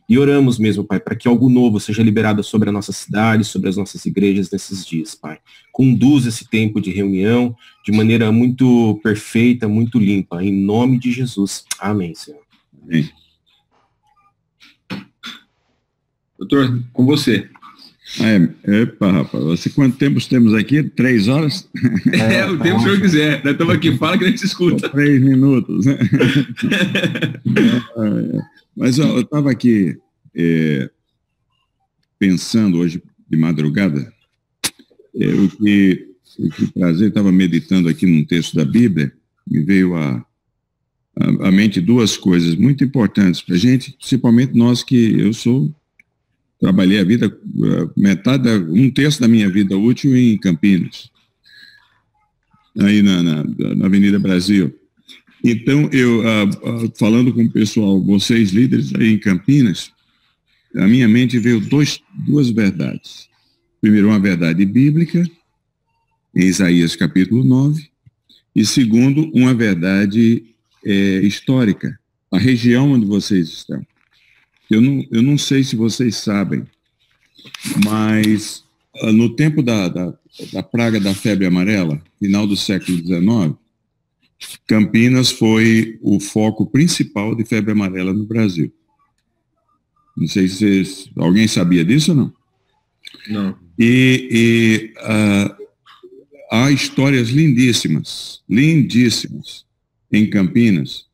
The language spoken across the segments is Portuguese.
E oramos mesmo, Pai, para que algo novo seja liberado sobre a nossa cidade, sobre as nossas igrejas nesses dias, Pai. Conduza esse tempo de reunião de maneira muito perfeita, muito limpa. Em nome de Jesus. Amém, Senhor. Amém. Doutor, com você. Epa, rapaz, quanto tempo temos aqui? 3 horas? O tempo que o senhor quiser. Nós estamos aqui, fala que a gente escuta. 3 minutos, né? Mas eu estava aqui pensando hoje de madrugada, o que prazer, estava meditando aqui num texto da Bíblia, me veio à mente 2 coisas muito importantes para a gente, principalmente nós que trabalhei a vida, um terço da minha vida útil em Campinas, aí na Avenida Brasil. Então, eu, falando com o pessoal, vocês líderes aí em Campinas, a minha mente veio 2 verdades. Primeiro, uma verdade bíblica, em Isaías capítulo 9, e segundo, uma verdade histórica, a região onde vocês estão. Eu não sei se vocês sabem, mas no tempo da praga da febre amarela, final do século XIX, Campinas foi o foco principal de febre amarela no Brasil. Não sei se alguém sabia disso ou não? Não. E há histórias lindíssimas em Campinas,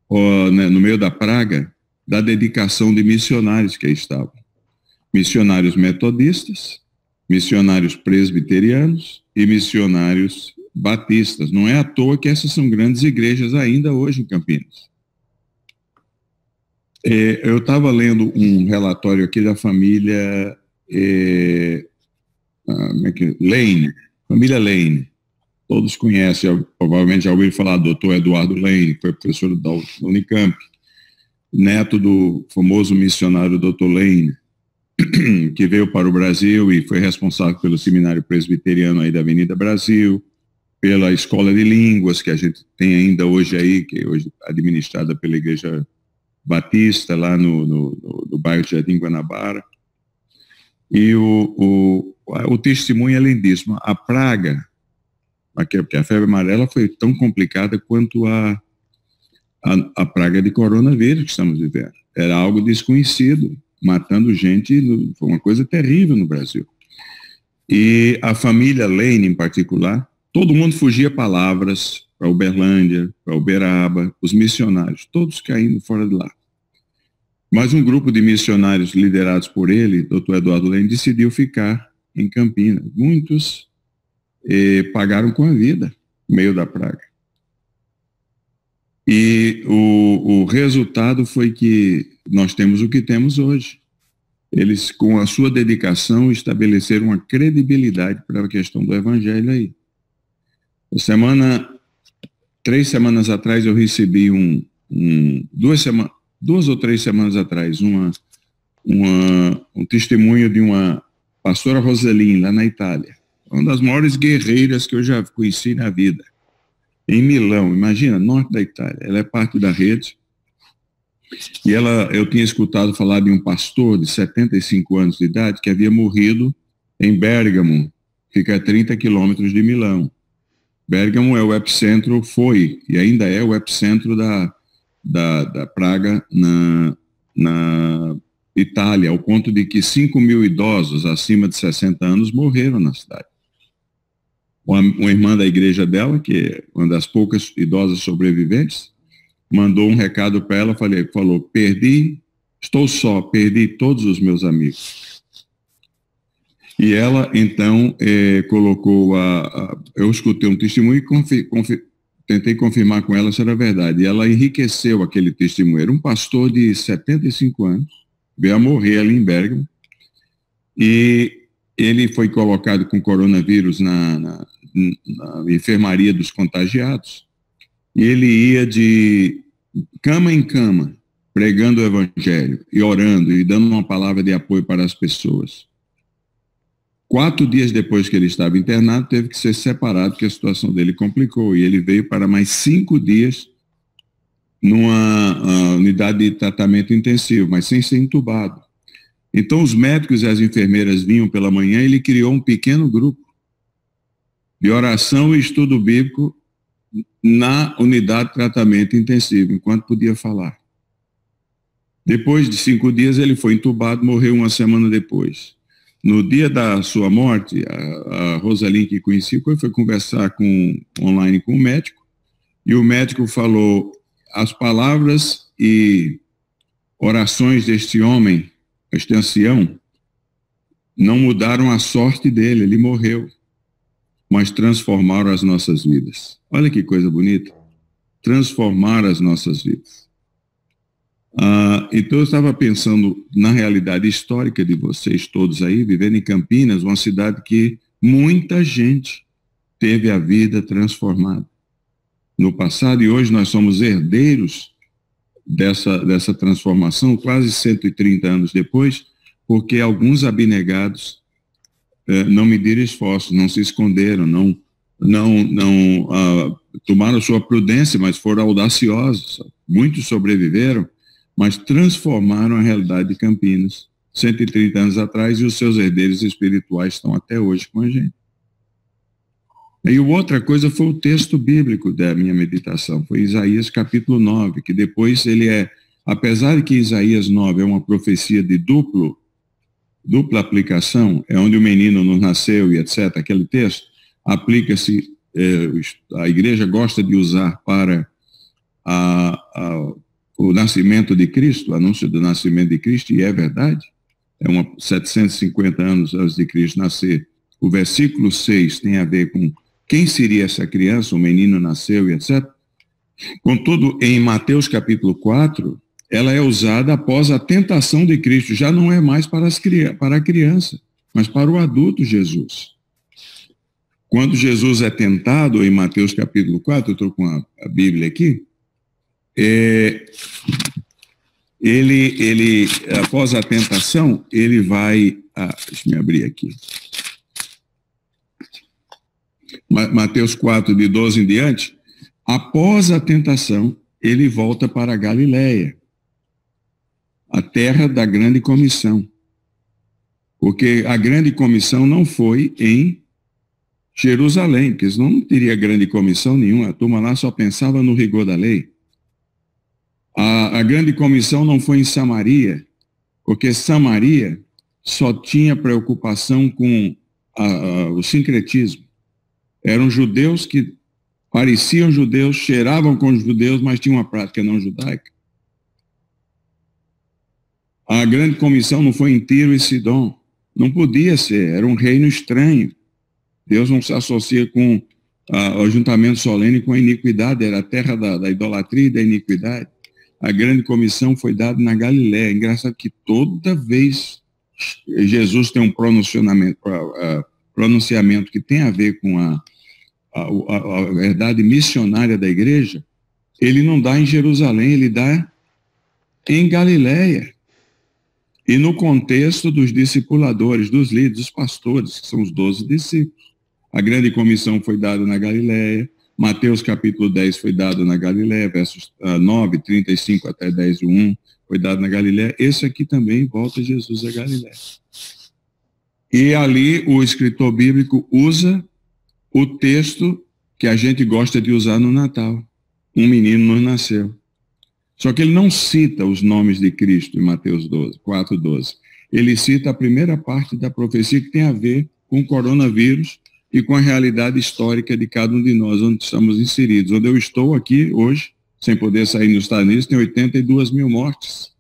no meio da praga, da dedicação de missionários que aí estavam. Missionários metodistas, missionários presbiterianos e missionários batistas. Não é à toa que essas são grandes igrejas ainda hoje em Campinas. Eu estava lendo um relatório aqui da família Lane, família Lane. Todos conhecem, provavelmente já ouviram falar do Dr. Eduardo Lane, que foi professor da Unicamp, neto do famoso missionário Dr. Lane, que veio para o Brasil e foi responsável pelo seminário presbiteriano aí da Avenida Brasil, pela escola de línguas que a gente tem ainda hoje aí, que é hoje administrada pela Igreja Batista, lá no bairro de Jardim Guanabara. E o testemunho é lindíssimo. A praga, porque a febre amarela foi tão complicada quanto a praga de coronavírus que estamos vivendo. Era algo desconhecido, matando gente, foi uma coisa terrível no Brasil. E a família Lane, em particular, todo mundo fugia palavras para Uberlândia, para Uberaba, os missionários, todos caindo fora de lá. Mas um grupo de missionários liderados por ele, Dr. Eduardo Lane, decidiu ficar em Campinas. Muitos pagaram com a vida no meio da praga. E o resultado foi que nós temos o que temos hoje. Eles, com a sua dedicação, estabeleceram uma credibilidade para a questão do evangelho aí. 3 semanas atrás, eu recebi 2 ou 3 semanas atrás, um testemunho de uma pastora Roseline, lá na Itália. Uma das maiores guerreiras que eu já conheci na vida. Em Milão, imagina, norte da Itália. Ela é parte da rede. E eu tinha escutado falar de um pastor de 75 anos de idade que havia morrido em Bérgamo, fica a 30 quilômetros de Milão. Bérgamo é o epicentro, foi e ainda é o epicentro da praga na Itália, ao ponto de que 5.000 idosos acima de 60 anos morreram na cidade. Uma irmã da igreja dela, que é uma das poucas idosas sobreviventes, mandou um recado para ela, falou, estou só, perdi todos os meus amigos. E ela, então, colocou eu escutei um testemunho e tentei confirmar com ela se era verdade. E ela enriqueceu aquele testemunho. Era um pastor de 75 anos, veio a morrer ali em Bérgamo, e ele foi colocado com coronavírus na enfermaria dos contagiados, e ele ia de cama em cama, pregando o evangelho, e orando, e dando uma palavra de apoio para as pessoas. 4 dias depois que ele estava internado, teve que ser separado, porque a situação dele complicou, e ele veio para mais 5 dias numa unidade de tratamento intensivo, mas sem ser entubado. Então, os médicos e as enfermeiras vinham pela manhã e ele criou um pequeno grupo de oração e estudo bíblico na unidade de tratamento intensivo, enquanto podia falar. Depois de 5 dias, ele foi entubado, morreu 1 semana depois. No dia da sua morte, a Rosaline, que conheci, foi conversar online com o médico, e o médico falou: as palavras e orações deste homem, este ancião, não mudaram a sorte dele, ele morreu, mas transformaram as nossas vidas. Olha que coisa bonita. Transformaram as nossas vidas. Então eu estava pensando na realidade histórica de vocês todos aí, vivendo em Campinas, uma cidade que muita gente teve a vida transformada no passado, e hoje nós somos herdeiros dessa transformação, quase 130 anos depois, porque alguns abnegados não mediram esforços, não se esconderam, não tomaram sua prudência, mas foram audaciosos. Muitos sobreviveram, mas transformaram a realidade de Campinas 130 anos atrás, e os seus herdeiros espirituais estão até hoje com a gente. E outra coisa foi o texto bíblico da minha meditação, foi Isaías capítulo 9, que depois apesar de que Isaías 9 é uma profecia de dupla aplicação, é onde o menino nos nasceu e etc., aquele texto, aplica-se, a igreja gosta de usar para o nascimento de Cristo, o anúncio do nascimento de Cristo, e é verdade, 750 anos antes de Cristo nascer. O versículo 6 tem a ver com quem seria essa criança, o menino nasceu e etc. Contudo, em Mateus capítulo 4, ela é usada após a tentação de Cristo, já não é mais para a criança, mas para o adulto Jesus. Quando Jesus é tentado, em Mateus capítulo 4, eu estou com a Bíblia aqui, ele após a tentação, ele vai... deixa eu me abrir aqui. Mateus 4, de 12 em diante, após a tentação, ele volta para a Galileia, a terra da grande comissão. Porque a grande comissão não foi em Jerusalém, porque senão não teria grande comissão nenhuma, a turma lá só pensava no rigor da lei. A grande comissão não foi em Samaria, porque Samaria só tinha preocupação com o sincretismo. Eram judeus que pareciam judeus, cheiravam com os judeus, mas tinham uma prática não judaica. A grande comissão não foi em Tiro e Sidom. Não podia ser, era um reino estranho. Deus não se associa com o ajuntamento solene com a iniquidade, era a terra da idolatria e da iniquidade. A grande comissão foi dada na Galiléia. Engraçado que toda vez Jesus tem um pronunciamento que tem a ver com a verdade missionária da igreja, ele não dá em Jerusalém, ele dá em Galiléia. E no contexto dos discipuladores, dos líderes, dos pastores, que são os 12 discípulos. A grande comissão foi dada na Galiléia, Mateus capítulo 10 foi dado na Galiléia, versos 9, 35 até 10, 1, foi dado na Galiléia. Esse aqui também volta Jesus a Galiléia. E ali o escritor bíblico usa o texto que a gente gosta de usar no Natal. Um menino nos nasceu. Só que ele não cita os nomes de Cristo em Mateus 4, 12. Ele cita a primeira parte da profecia que tem a ver com o coronavírus e com a realidade histórica de cada um de nós, onde estamos inseridos. Onde eu estou aqui hoje, sem poder sair nos Estados Unidos, tem 82 mil mortes.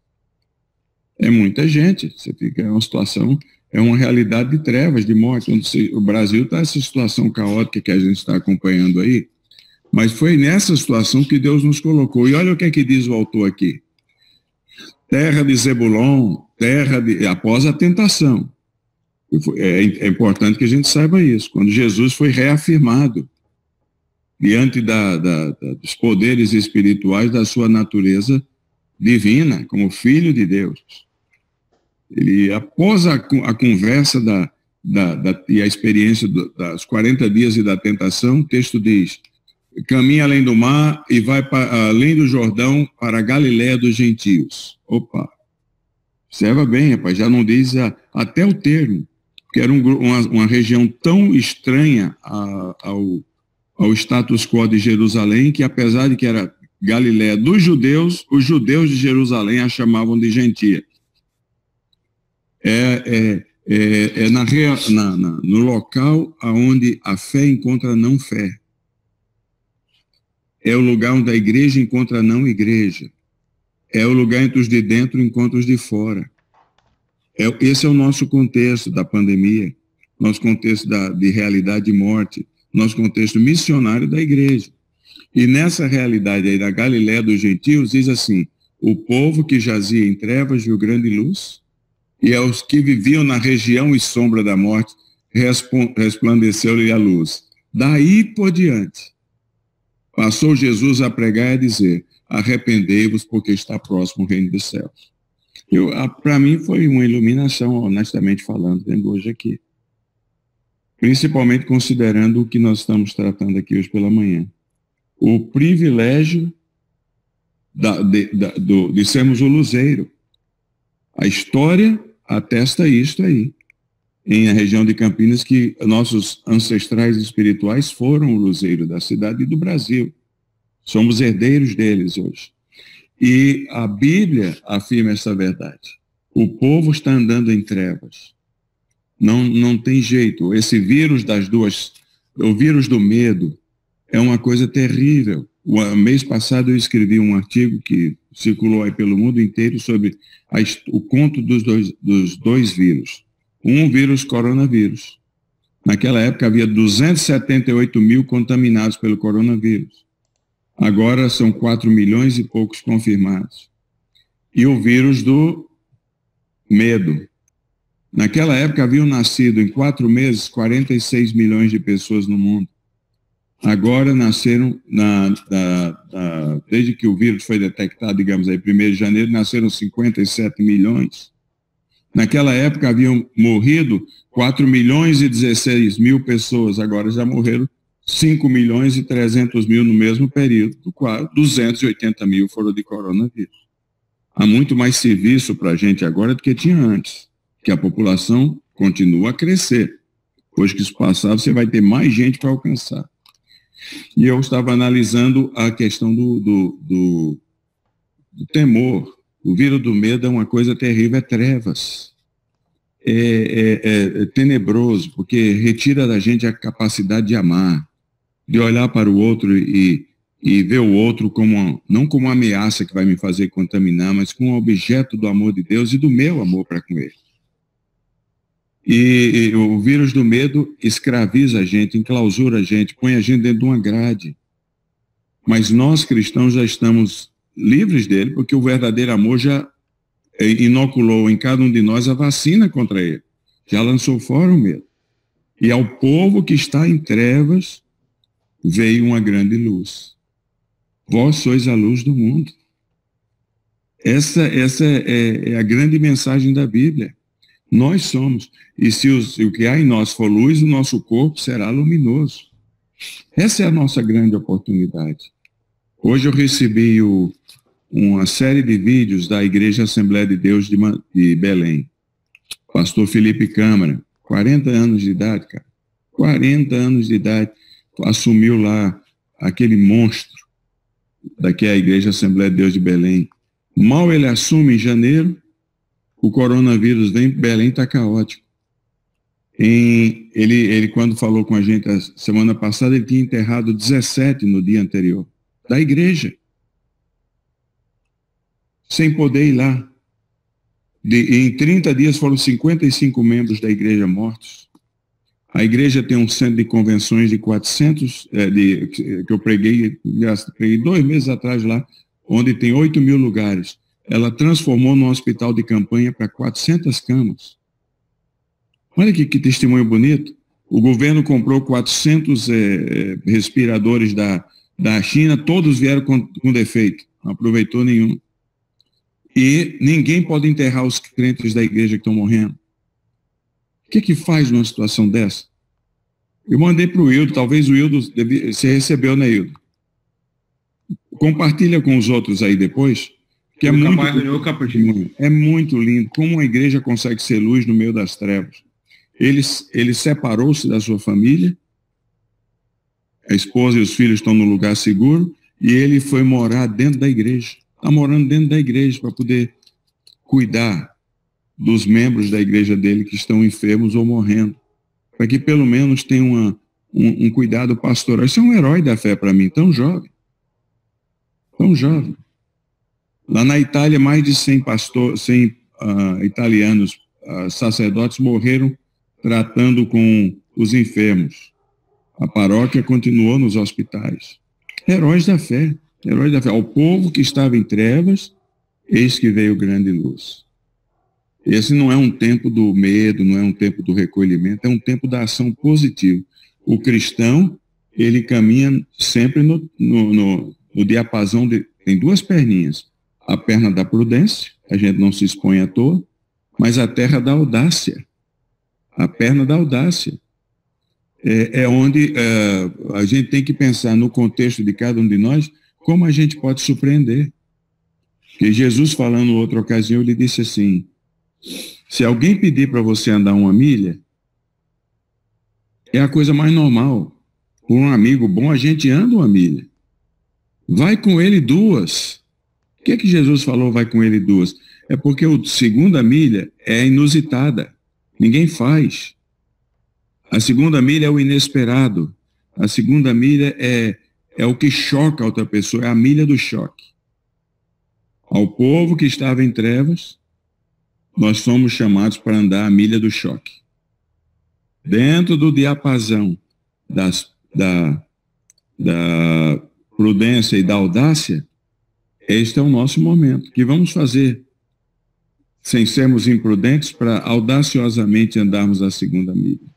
É muita gente. Você fica, é uma situação, é uma realidade de trevas, de morte. Onde o Brasil está nessa situação caótica que a gente está acompanhando aí. Mas foi nessa situação que Deus nos colocou. E olha o que é que diz o autor aqui. Terra de Zebulon, após a tentação. É importante que a gente saiba isso. Quando Jesus foi reafirmado diante dos poderes espirituais da sua natureza divina, como filho de Deus. Ele, após a conversa e a experiência dos 40 dias e da tentação, o texto diz, caminha além do mar e vai além do Jordão para a Galiléia dos gentios. Opa, observa bem, rapaz, já não diz até o termo, que era uma região tão estranha ao status quo de Jerusalém, que apesar de que era Galiléia dos judeus, os judeus de Jerusalém a chamavam de gentia. No local onde a fé encontra a não fé. É o lugar onde a igreja encontra a não igreja. É o lugar entre os de dentro encontra os de fora. Esse é o nosso contexto da pandemia, nosso contexto de realidade e morte, nosso contexto missionário da igreja. E nessa realidade aí da Galiléia dos gentios, diz assim, o povo que jazia em trevas viu grande luz, e aos que viviam na região e sombra da morte, resplandeceu-lhe a luz. Daí por diante, passou Jesus a pregar e a dizer, arrependei-vos porque está próximo o reino dos céus. Para mim foi uma iluminação, honestamente falando, vendo hoje aqui. Principalmente considerando o que nós estamos tratando aqui hoje pela manhã. O privilégio de sermos o luzeiro. A história atesta isto aí. Em a região de Campinas, que nossos ancestrais espirituais foram o luzeiro da cidade e do Brasil. Somos herdeiros deles hoje. E a Bíblia afirma essa verdade. O povo está andando em trevas. Não tem jeito. Esse vírus o vírus do medo, é uma coisa terrível. O mês passado eu escrevi um artigo que circulou aí pelo mundo inteiro sobre o conto dos dois vírus. Um vírus, coronavírus. Naquela época havia 278 mil contaminados pelo coronavírus. Agora são 4 milhões e poucos confirmados. E o vírus do medo. Naquela época haviam nascido em 4 meses 46 milhões de pessoas no mundo. Agora nasceram, desde que o vírus foi detectado, digamos aí, 1º de janeiro, nasceram 57 milhões. Naquela época haviam morrido 4 milhões e 16 mil pessoas, agora já morreram 5 milhões e 300 mil no mesmo período, do qual 280 mil foram de coronavírus. Há muito mais serviço para a gente agora do que tinha antes, que a população continua a crescer. Depois que isso passar, você vai ter mais gente para alcançar. E eu estava analisando a questão do temor. O vírus do medo é uma coisa terrível, é trevas. É tenebroso, porque retira da gente a capacidade de amar, de olhar para o outro e ver o outro não como uma ameaça que vai me fazer contaminar, mas como um objeto do amor de Deus e do meu amor para com ele. E o vírus do medo escraviza a gente, enclausura a gente, põe a gente dentro de uma grade. Mas nós cristãos já estamos livres dele, porque o verdadeiro amor já inoculou em cada um de nós a vacina contra ele. Já lançou fora o medo. E ao povo que está em trevas veio uma grande luz. Vós sois a luz do mundo. Essa é a grande mensagem da Bíblia. Nós somos. E se o que há em nós for luz, o nosso corpo será luminoso. Essa é a nossa grande oportunidade. Hoje eu recebi uma série de vídeos da Igreja Assembleia de Deus de Belém. Pastor Felipe Câmara, 40 anos de idade, cara. 40 anos de idade, assumiu lá aquele monstro daqui a Igreja Assembleia de Deus de Belém. Mal ele assume em janeiro, o coronavírus vem, Belém está caótico. Ele, quando falou com a gente a semana passada, ele tinha enterrado 17 no dia anterior, da igreja. Sem poder ir lá. Em 30 dias foram 55 membros da igreja mortos. A igreja tem um centro de convenções de 400, que eu preguei 2 meses atrás lá, onde tem 8 mil lugares. Ela transformou no hospital de campanha para 400 camas. Olha que testemunho bonito. O governo comprou 400 respiradores da China, todos vieram com defeito, não aproveitou nenhum. E ninguém pode enterrar os crentes da igreja que estão morrendo. O que faz numa situação dessa? Eu mandei para o Hildo, talvez o Hildo, você recebeu, né, Hildo? Compartilha com os outros aí depois, que é muito lindo. Como a igreja consegue ser luz no meio das trevas. Ele separou-se da sua família, a esposa e os filhos estão no lugar seguro, e ele foi morar dentro da igreja. Está morando dentro da igreja para poder cuidar dos membros da igreja dele que estão enfermos ou morrendo, para que pelo menos tenha um cuidado pastoral. Isso é um herói da fé para mim, tão jovem. Tão jovem. Lá na Itália, mais de 100 italianos, sacerdotes, morreram tratando com os enfermos. A paróquia continuou nos hospitais. Heróis da fé. Heróis da fé. Ao povo que estava em trevas, eis que veio grande luz. Esse não é um tempo do medo, não é um tempo do recolhimento, é um tempo da ação positiva. O cristão, ele caminha sempre no diapasão tem duas perninhas. A perna da prudência, a gente não se expõe à toa, mas a terra da audácia. A perna da audácia. É onde a gente tem que pensar no contexto de cada um de nós, como a gente pode surpreender. Porque Jesus, falando em outra ocasião, ele disse assim, se alguém pedir para você andar 1 milha, é a coisa mais normal. Por um amigo bom, a gente anda 1 milha. Vai com ele 2. O que é que Jesus falou, vai com ele 2? É porque a 2ª milha é inusitada. Ninguém faz. A 2ª milha é o inesperado. A 2ª milha é o que choca a outra pessoa, é a milha do choque. Ao povo que estava em trevas, nós somos chamados para andar a milha do choque. Dentro do diapasão da prudência e da audácia, este é o nosso momento. O que vamos fazer, sem sermos imprudentes, para audaciosamente andarmos a 2ª milha?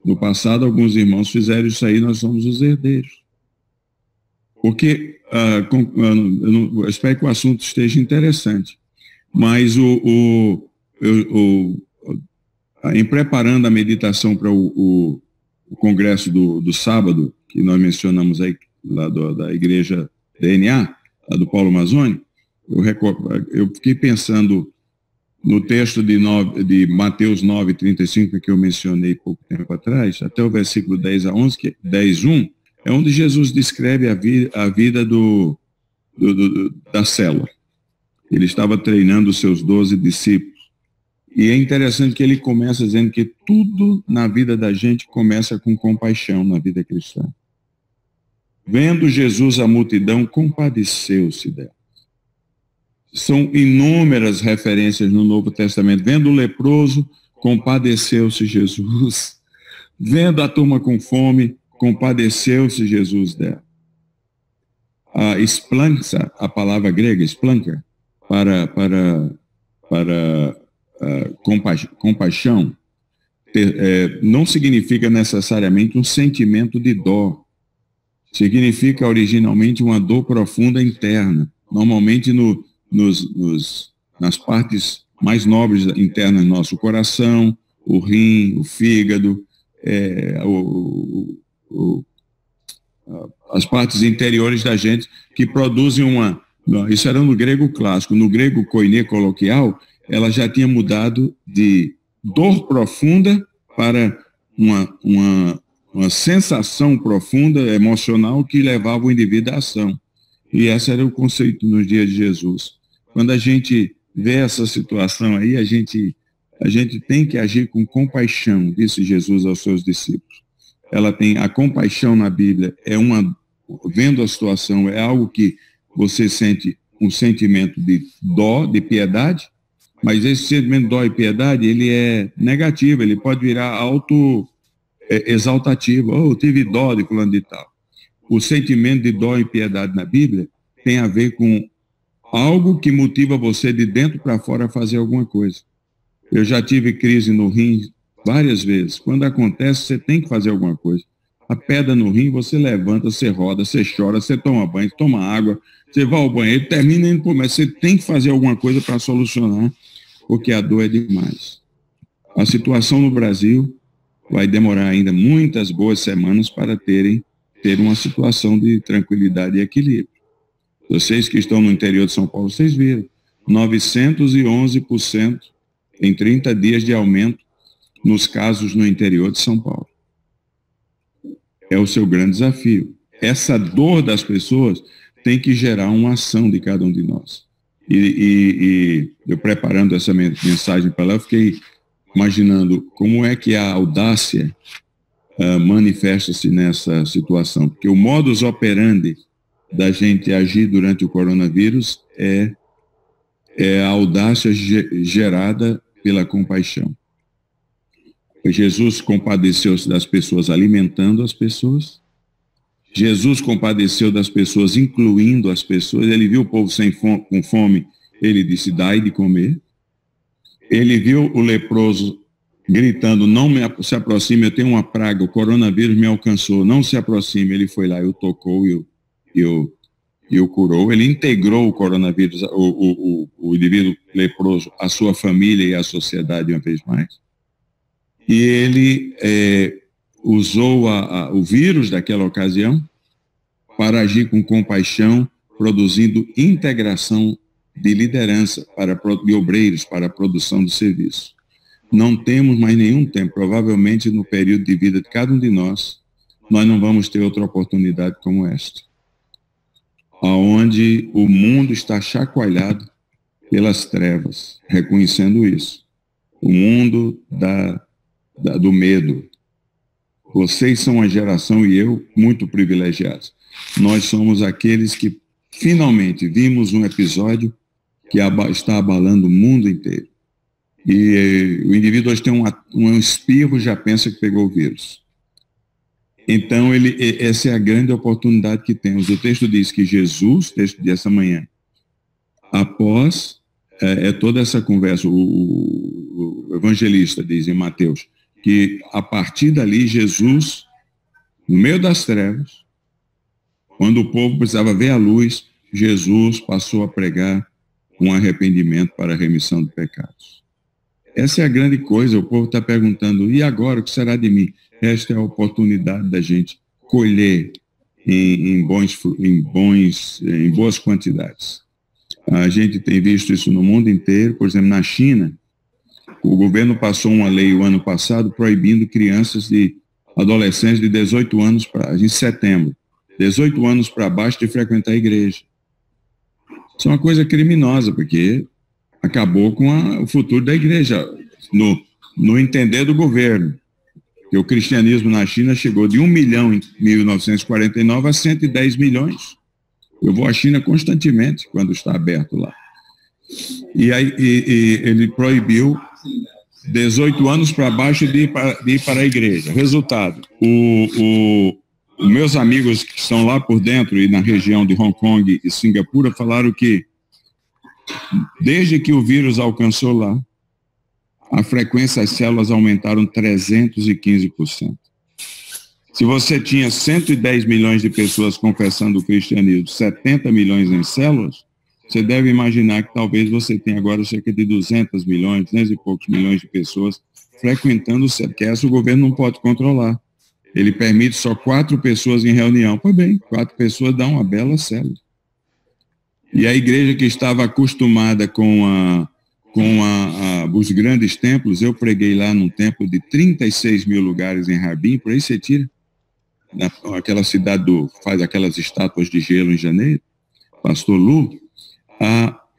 No passado, alguns irmãos fizeram isso aí, nós somos os herdeiros. Porque, eu espero que o assunto esteja interessante, mas em preparando a meditação para o congresso do sábado, que nós mencionamos aí, lá da igreja DNA, lá do Paulo Mazzoni, eu fiquei pensando no texto de Mateus 9:35, que eu mencionei pouco tempo atrás, até o versículo 10 a 11, 10:1, é onde Jesus descreve a vida da célula. Ele estava treinando os seus 12 discípulos. E é interessante que ele começa dizendo que tudo na vida da gente começa com compaixão na vida cristã. Vendo Jesus a multidão, compadeceu-se dela. São inúmeras referências no Novo Testamento. Vendo o leproso, compadeceu-se Jesus. Vendo a turma com fome, compadeceu-se Jesus dela. A esplanca, a palavra grega, esplanca, para compaixão, não significa necessariamente um sentimento de dó. Significa originalmente uma dor profunda interna. Normalmente nas partes mais nobres internas do nosso coração, o rim, o fígado, as partes interiores da gente que produzem isso era no grego clássico. No grego koiné coloquial, ela já tinha mudado de dor profunda para uma sensação profunda, emocional, que levava o indivíduo à ação. E esse era o conceito nos dias de Jesus. Quando a gente vê essa situação aí, a gente tem que agir com compaixão, disse Jesus aos seus discípulos. A compaixão na Bíblia vendo a situação, é algo que você sente um sentimento de dó, de piedade, mas esse sentimento de dó e piedade, ele é negativo, ele pode virar exaltativo. Eu tive dó de fulano de tal. O sentimento de dó e piedade na Bíblia tem a ver com algo que motiva você de dentro para fora a fazer alguma coisa. Eu já tive crise no rim várias vezes. Quando acontece, você tem que fazer alguma coisa. A pedra no rim, você levanta, você roda, você chora, você toma banho, toma água, você vai ao banheiro, termina indo para o médico. Você tem que fazer alguma coisa para solucionar, porque a dor é demais. A situação no Brasil vai demorar ainda muitas boas semanas para ter uma situação de tranquilidade e equilíbrio. Vocês que estão no interior de São Paulo, vocês viram. 911% em 30 dias de aumento nos casos no interior de São Paulo. É o seu grande desafio. Essa dor das pessoas tem que gerar uma ação de cada um de nós. E eu preparando essa mensagem para lá, eu fiquei imaginando como é que a audácia manifesta-se nessa situação. Porque o modus operandi da gente agir durante o coronavírus é a audácia gerada pela compaixão. Jesus compadeceu-se das pessoas alimentando as pessoas. Jesus compadeceu das pessoas incluindo as pessoas. Ele viu o povo com fome, ele disse, dai de comer. Ele viu o leproso gritando, não se aproxime, eu tenho uma praga, o coronavírus me alcançou, não se aproxime. Ele foi lá e o tocou e o curou. Ele integrou o coronavírus, o indivíduo leproso, à sua família e à sociedade uma vez mais. E ele usou o vírus daquela ocasião para agir com compaixão, produzindo integração de liderança de obreiros para a produção do serviço. Não temos mais nenhum tempo, provavelmente no período de vida de cada um de nós não vamos ter outra oportunidade como esta, onde o mundo está chacoalhado pelas trevas, reconhecendo isso. O mundo do medo. Vocês são a geração, e eu, muito privilegiados. Nós somos aqueles que finalmente vimos um episódio que está abalando o mundo inteiro. E o indivíduo hoje tem um espirro, já pensa que pegou o vírus. Então, essa é a grande oportunidade que temos. O texto diz que Jesus, texto dessa manhã, após toda essa conversa, o evangelista diz em Mateus, que a partir dali Jesus, no meio das trevas, quando o povo precisava ver a luz, Jesus passou a pregar um arrependimento para a remissão de pecados. Essa é a grande coisa, o povo está perguntando, e agora o que será de mim? Esta é a oportunidade da gente colher em boas quantidades. A gente tem visto isso no mundo inteiro, por exemplo, na China, o governo passou uma lei o ano passado proibindo adolescentes de 18 anos, em setembro, 18 anos para baixo de frequentar a igreja. Isso é uma coisa criminosa, porque acabou com o futuro da igreja, no entender do governo. Porque o cristianismo na China chegou de 1 milhão em 1949 a 110 milhões. Eu vou à China constantemente, quando está aberto lá. E aí ele proibiu 18 anos para baixo de ir para a igreja. Resultado, os meus amigos que estão lá por dentro e na região de Hong Kong e Singapura falaram que desde que o vírus alcançou lá, a frequência das células aumentaram 315%. Se você tinha 110 milhões de pessoas confessando o cristianismo, 70 milhões em células, você deve imaginar que talvez você tenha agora cerca de 200 milhões, 200 e poucos milhões de pessoas frequentando o céu, que essa o governo não pode controlar. Ele permite só 4 pessoas em reunião. Pois bem, 4 pessoas dão uma bela célula. E a igreja que estava acostumada com os grandes templos, eu preguei lá num templo de 36 mil lugares em Harbin, por aí você tira, aquela cidade faz aquelas estátuas de gelo em janeiro, Pastor Lu,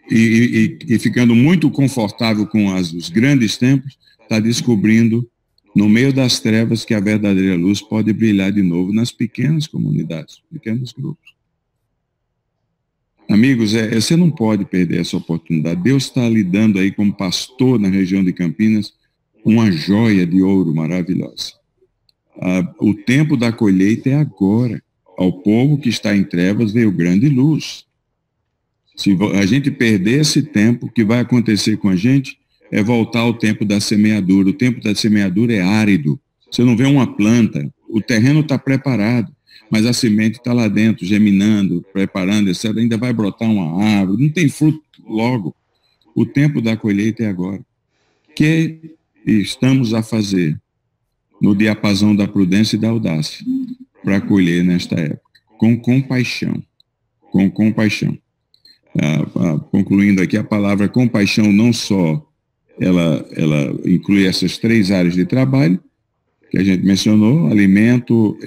e ficando muito confortável com os grandes templos, está descobrindo, no meio das trevas, que a verdadeira luz pode brilhar de novo nas pequenas comunidades, pequenos grupos. Amigos, você não pode perder essa oportunidade. Deus está lhe dando aí, como pastor na região de Campinas, uma joia de ouro maravilhosa. O tempo da colheita é agora. Ao povo que está em trevas veio grande luz. Se a gente perder esse tempo, o que vai acontecer com a gente é voltar ao tempo da semeadura. O tempo da semeadura é árido. Você não vê uma planta, o terreno está preparado, mas a semente está lá dentro, geminando, preparando, etc. Ainda vai brotar uma árvore, não tem fruto logo. O tempo da colheita é agora. O que estamos a fazer no diapasão da prudência e da audácia para colher nesta época? Com compaixão. Com compaixão. Concluindo aqui, a palavra compaixão não só ela inclui essas 3 áreas de trabalho que a gente mencionou: alimento,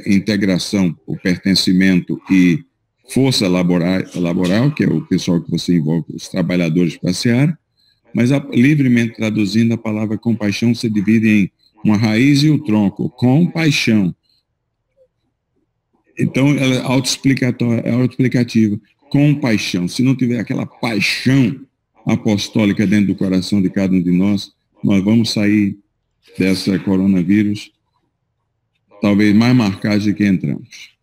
integração, o pertencimento e força laboral, que é o pessoal que você envolve, os trabalhadores para a seara, mas livremente traduzindo, a palavra compaixão se divide em uma raiz e o tronco, compaixão. Então, ela é autoexplicativa, compaixão. Se não tiver aquela paixão apostólica dentro do coração de cada um de nós, nós vamos sair dessa coronavírus talvez mais marcados do que entramos.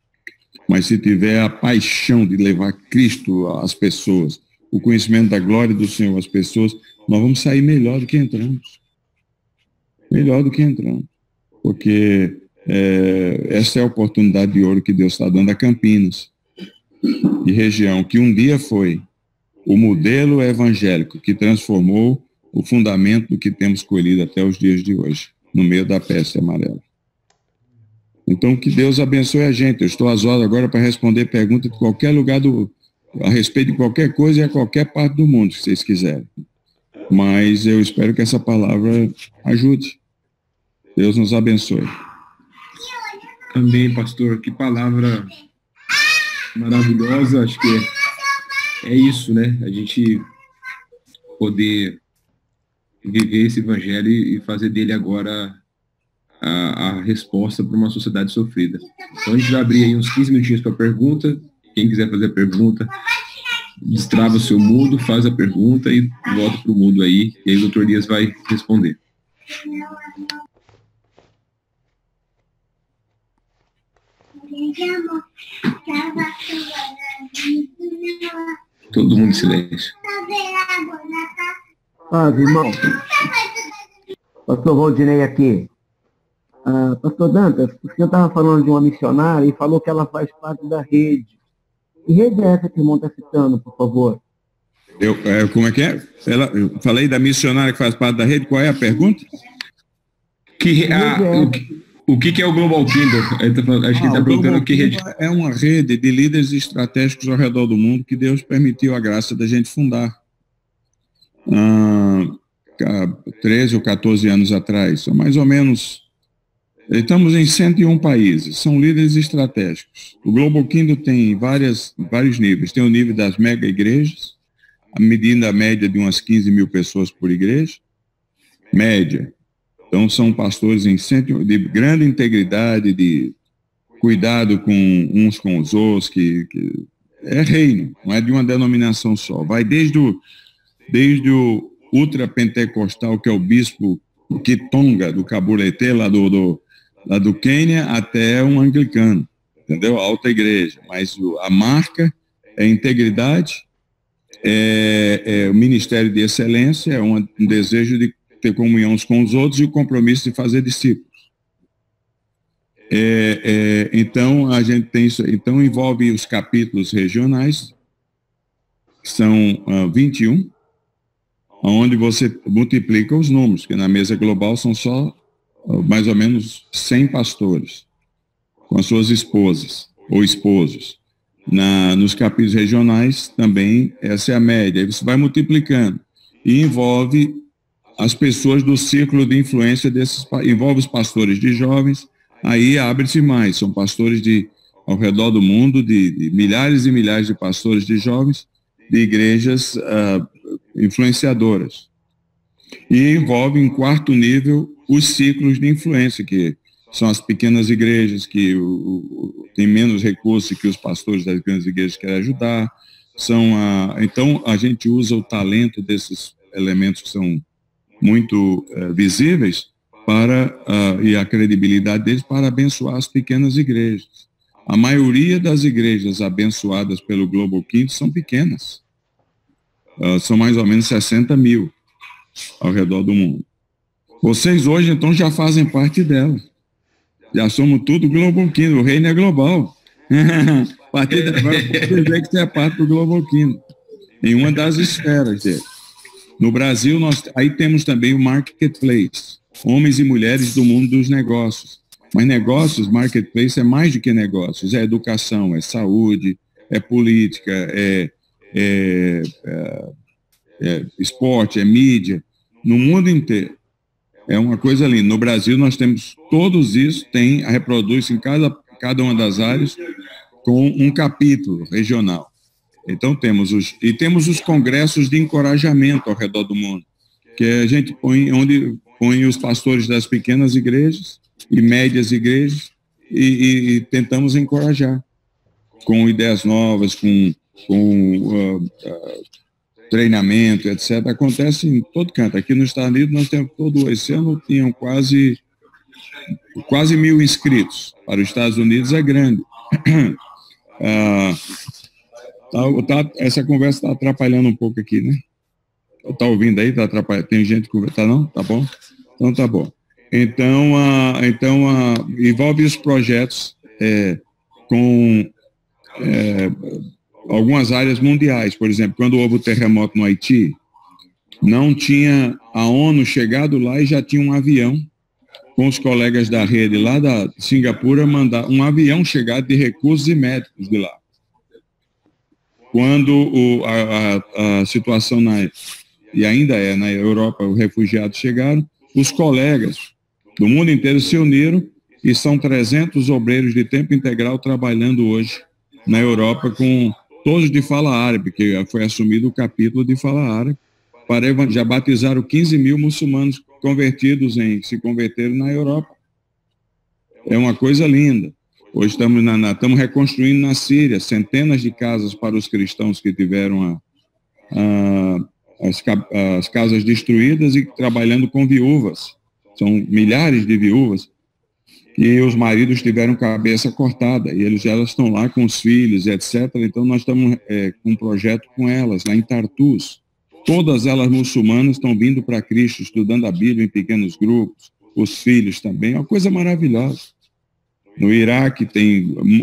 Mas se tiver a paixão de levar Cristo às pessoas, o conhecimento da glória do Senhor às pessoas, nós vamos sair melhor do que entramos. Melhor do que entramos. Porque essa é a oportunidade de ouro que Deus está dando a Campinas e região, que um dia foi o modelo evangélico que transformou o fundamento do que temos colhido até os dias de hoje, no meio da peste amarela. Então, que Deus abençoe a gente. Eu estou às horas agora para responder perguntas de qualquer lugar, a respeito de qualquer coisa e a qualquer parte do mundo, se vocês quiserem. Mas eu espero que essa palavra ajude. Deus nos abençoe. Amém, pastor. Que palavra maravilhosa. Acho que é isso, né? A gente poder viver esse evangelho e fazer dele agora a resposta para uma sociedade sofrida. Então a gente vai abrir aí uns 15 minutinhos para pergunta. Quem quiser fazer a pergunta, destrava o seu mudo, faz a pergunta e volta para o mudo aí. E aí o doutor Elias vai responder. Todo mundo em silêncio. Irmão. Pastor Valdinei aqui. Pastor Dantas, o senhor estava falando de uma missionária e falou que ela faz parte da rede. Que rede é essa que o irmão está citando, por favor? Como é que é? Eu falei da missionária que faz parte da rede. Qual é a pergunta? O que é o Global Kingdom? Acho que ele está perguntando o que rede. É uma rede de líderes estratégicos ao redor do mundo que Deus permitiu a graça da gente fundar. 13 ou 14 anos atrás, são mais ou menos. Estamos em 101 países, são líderes estratégicos. O Global Kingdom tem vários níveis. Tem o nível das mega igrejas, a medida média de umas 15 mil pessoas por igreja, média. Então, são pastores de grande integridade, de cuidado uns com os outros, que é reino, não é de uma denominação só. Vai desde o ultrapentecostal, que é o bispo Kitonga, do Kaburetê, lá do Quênia, até um anglicano, entendeu? A alta igreja. Mas a marca é integridade, é o ministério de excelência, é um desejo de ter comunhão uns com os outros e o compromisso de fazer discípulos. Então, a gente tem isso. Então, envolve os capítulos regionais, que são 21, onde você multiplica os números, que na mesa global são só mais ou menos 100 pastores, com as suas esposas ou esposos. Nos capítulos regionais também, essa é a média. Aí você vai multiplicando. E envolve as pessoas do círculo de influência envolve os pastores de jovens, aí abre-se mais, são pastores ao redor do mundo, de milhares e milhares de pastores de jovens, de igrejas influenciadoras. E envolve, em quarto nível, os ciclos de influência, que são as pequenas igrejas, que têm menos recursos que os pastores das grandes igrejas querem ajudar. Então, a gente usa o talento desses elementos que são muito visíveis e a credibilidade deles para abençoar as pequenas igrejas. A maioria das igrejas abençoadas pelo Global Kingdom são pequenas. São mais ou menos 60 mil ao redor do mundo. Vocês hoje, então, já fazem parte dela. Já somos tudo Global Kingdom, o reino é global. A partir de agora, vocês veem que você é parte do Global Kingdom, em uma das esferas dele. No Brasil, aí temos também o Marketplace, homens e mulheres do mundo dos negócios. Mas negócios, Marketplace, é mais do que negócios, é educação, é saúde, é política, esporte, é mídia, no mundo inteiro. É uma coisa linda. No Brasil nós temos todos isso, reproduz em cada uma das áreas com um capítulo regional. Então temos os congressos de encorajamento ao redor do mundo, que a gente põe os pastores das pequenas igrejas e médias igrejas e tentamos encorajar com ideias novas, com treinamento, etc. Acontece em todo canto. Aqui nos Estados Unidos nós temos esse ano tinham quase 1.000 inscritos. Para os Estados Unidos é grande. Essa conversa está atrapalhando um pouco aqui, né? Está ouvindo aí? Está atrapalhando? Tem gente conversando? Não? Tá bom? Então tá bom. Então envolve os projetos com algumas áreas mundiais. Por exemplo, quando houve o terremoto no Haiti, não tinha a ONU chegado lá e já tinha um avião com os colegas da rede lá da Singapura, mandar um avião chegado de recursos e médicos de lá. Quando a situação e ainda na Europa, os refugiados chegaram, os colegas do mundo inteiro se uniram e são 300 obreiros de tempo integral trabalhando hoje na Europa com todos de fala árabe, que foi assumido o capítulo de fala árabe, já batizaram 15 mil muçulmanos se converteram na Europa. É uma coisa linda. Hoje estamos reconstruindo na Síria centenas de casas para os cristãos que tiveram as casas destruídas e trabalhando com viúvas. São milhares de viúvas e os maridos tiveram cabeça cortada e elas estão lá com os filhos, etc. Então nós estamos com um projeto com elas, lá em Tartus. Todas elas muçulmanas estão vindo para Cristo, estudando a Bíblia em pequenos grupos, os filhos também, é uma coisa maravilhosa. No Iraque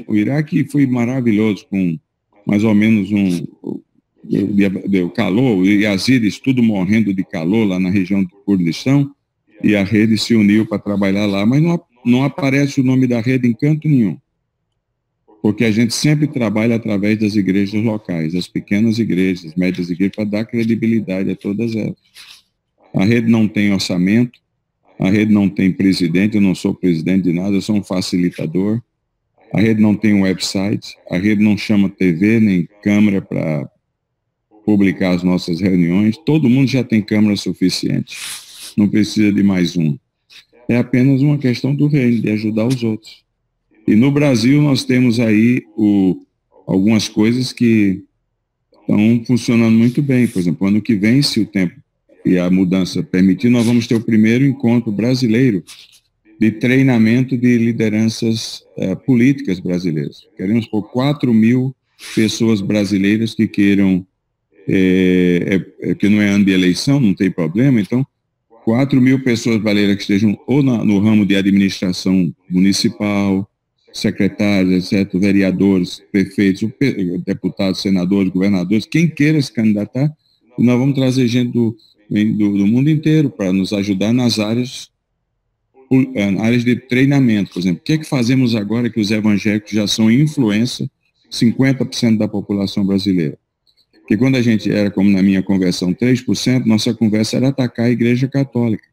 o Iraque foi maravilhoso, com mais ou menos deu calor, o Yazidis tudo morrendo de calor lá na região do Kurdistão, e a rede se uniu para trabalhar lá, mas não aparece o nome da rede em canto nenhum, porque a gente sempre trabalha através das igrejas locais, as pequenas igrejas, as médias igrejas, para dar credibilidade a todas elas. A rede não tem orçamento, a rede não tem presidente, eu não sou presidente de nada, eu sou um facilitador. A rede não tem um website, a rede não chama TV nem câmera para publicar as nossas reuniões, todo mundo já tem câmera suficiente, não precisa de mais uma. É apenas uma questão do reino, de ajudar os outros. E no Brasil nós temos aí algumas coisas que estão funcionando muito bem. Por exemplo, ano que vem, se o tempo e a mudança permitir, nós vamos ter o primeiro encontro brasileiro de treinamento de lideranças políticas brasileiras. Queremos pôr 4.000 pessoas brasileiras que queiram, que não é ano de eleição, não tem problema, então 4.000 pessoas brasileiras que estejam ou no ramo de administração municipal, secretários, etc., vereadores, prefeitos, deputados, senadores, governadores, quem queira se candidatar, e nós vamos trazer gente do mundo inteiro para nos ajudar nas áreas de treinamento. Por exemplo, o que é que fazemos agora que os evangélicos já são influência, 50% da população brasileira? Porque quando a gente era, como na minha conversão, 3%, nossa conversa era atacar a Igreja Católica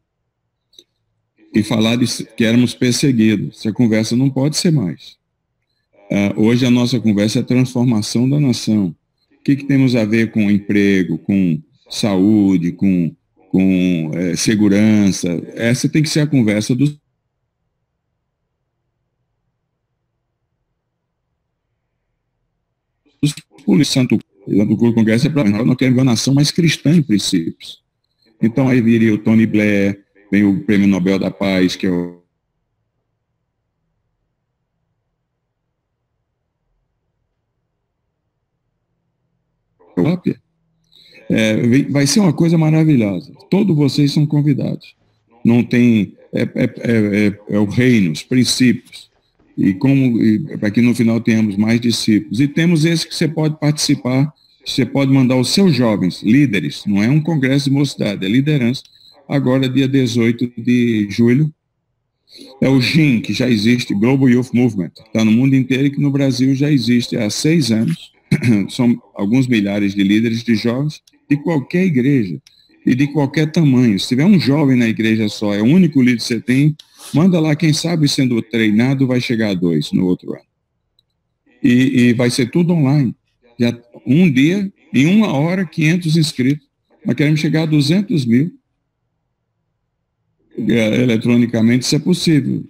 e falar que éramos perseguidos. Essa conversa não pode ser mais. Hoje a nossa conversa é a transformação da nação. O que temos a ver com emprego, com saúde, com segurança? Essa tem que ser a conversa dos santo do Congresso é para nós queremos uma nação mais cristã em princípios. Então aí viria o Tony Blair, vem o Prêmio Nobel da Paz, que é o vai ser uma coisa maravilhosa. Todos vocês são convidados. Não tem o reino, os princípios. E para que no final tenhamos mais discípulos. E temos esse que você pode participar, você pode mandar os seus jovens, líderes, não é um congresso de mocidade, é liderança. Agora, dia 18 de julho, é o GYM, que já existe, Global Youth Movement. Está no mundo inteiro e que no Brasil já existe há 6 anos. são alguns milhares de líderes de jovens de qualquer igreja e de qualquer tamanho. Se tiver um jovem na igreja só, é o único líder que você tem, manda lá, quem sabe sendo treinado vai chegar a 2 no outro ano. E vai ser tudo online. Já um dia, em 1 hora, 500 inscritos. Nós queremos chegar a 200 mil. Eletronicamente isso é possível.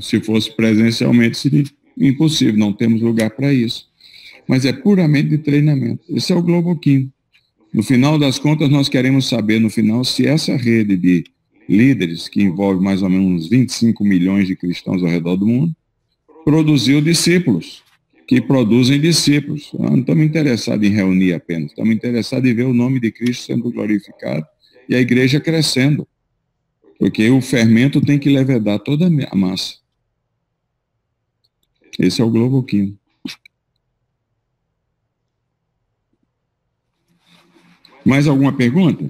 Se fosse presencialmente seria impossível, não temos lugar para isso. Mas é puramente de treinamento. Esse é o Global Kingdom. No final das contas, nós queremos saber, no final, se essa rede de líderes, que envolve mais ou menos uns 25 milhões de cristãos ao redor do mundo, produziu discípulos, que produzem discípulos. Nós não estamos interessados em reunir apenas, estamos interessados em ver o nome de Cristo sendo glorificado e a igreja crescendo. Porque o fermento tem que levedar toda a massa. Esse é o Global Kingdom. Mais alguma pergunta?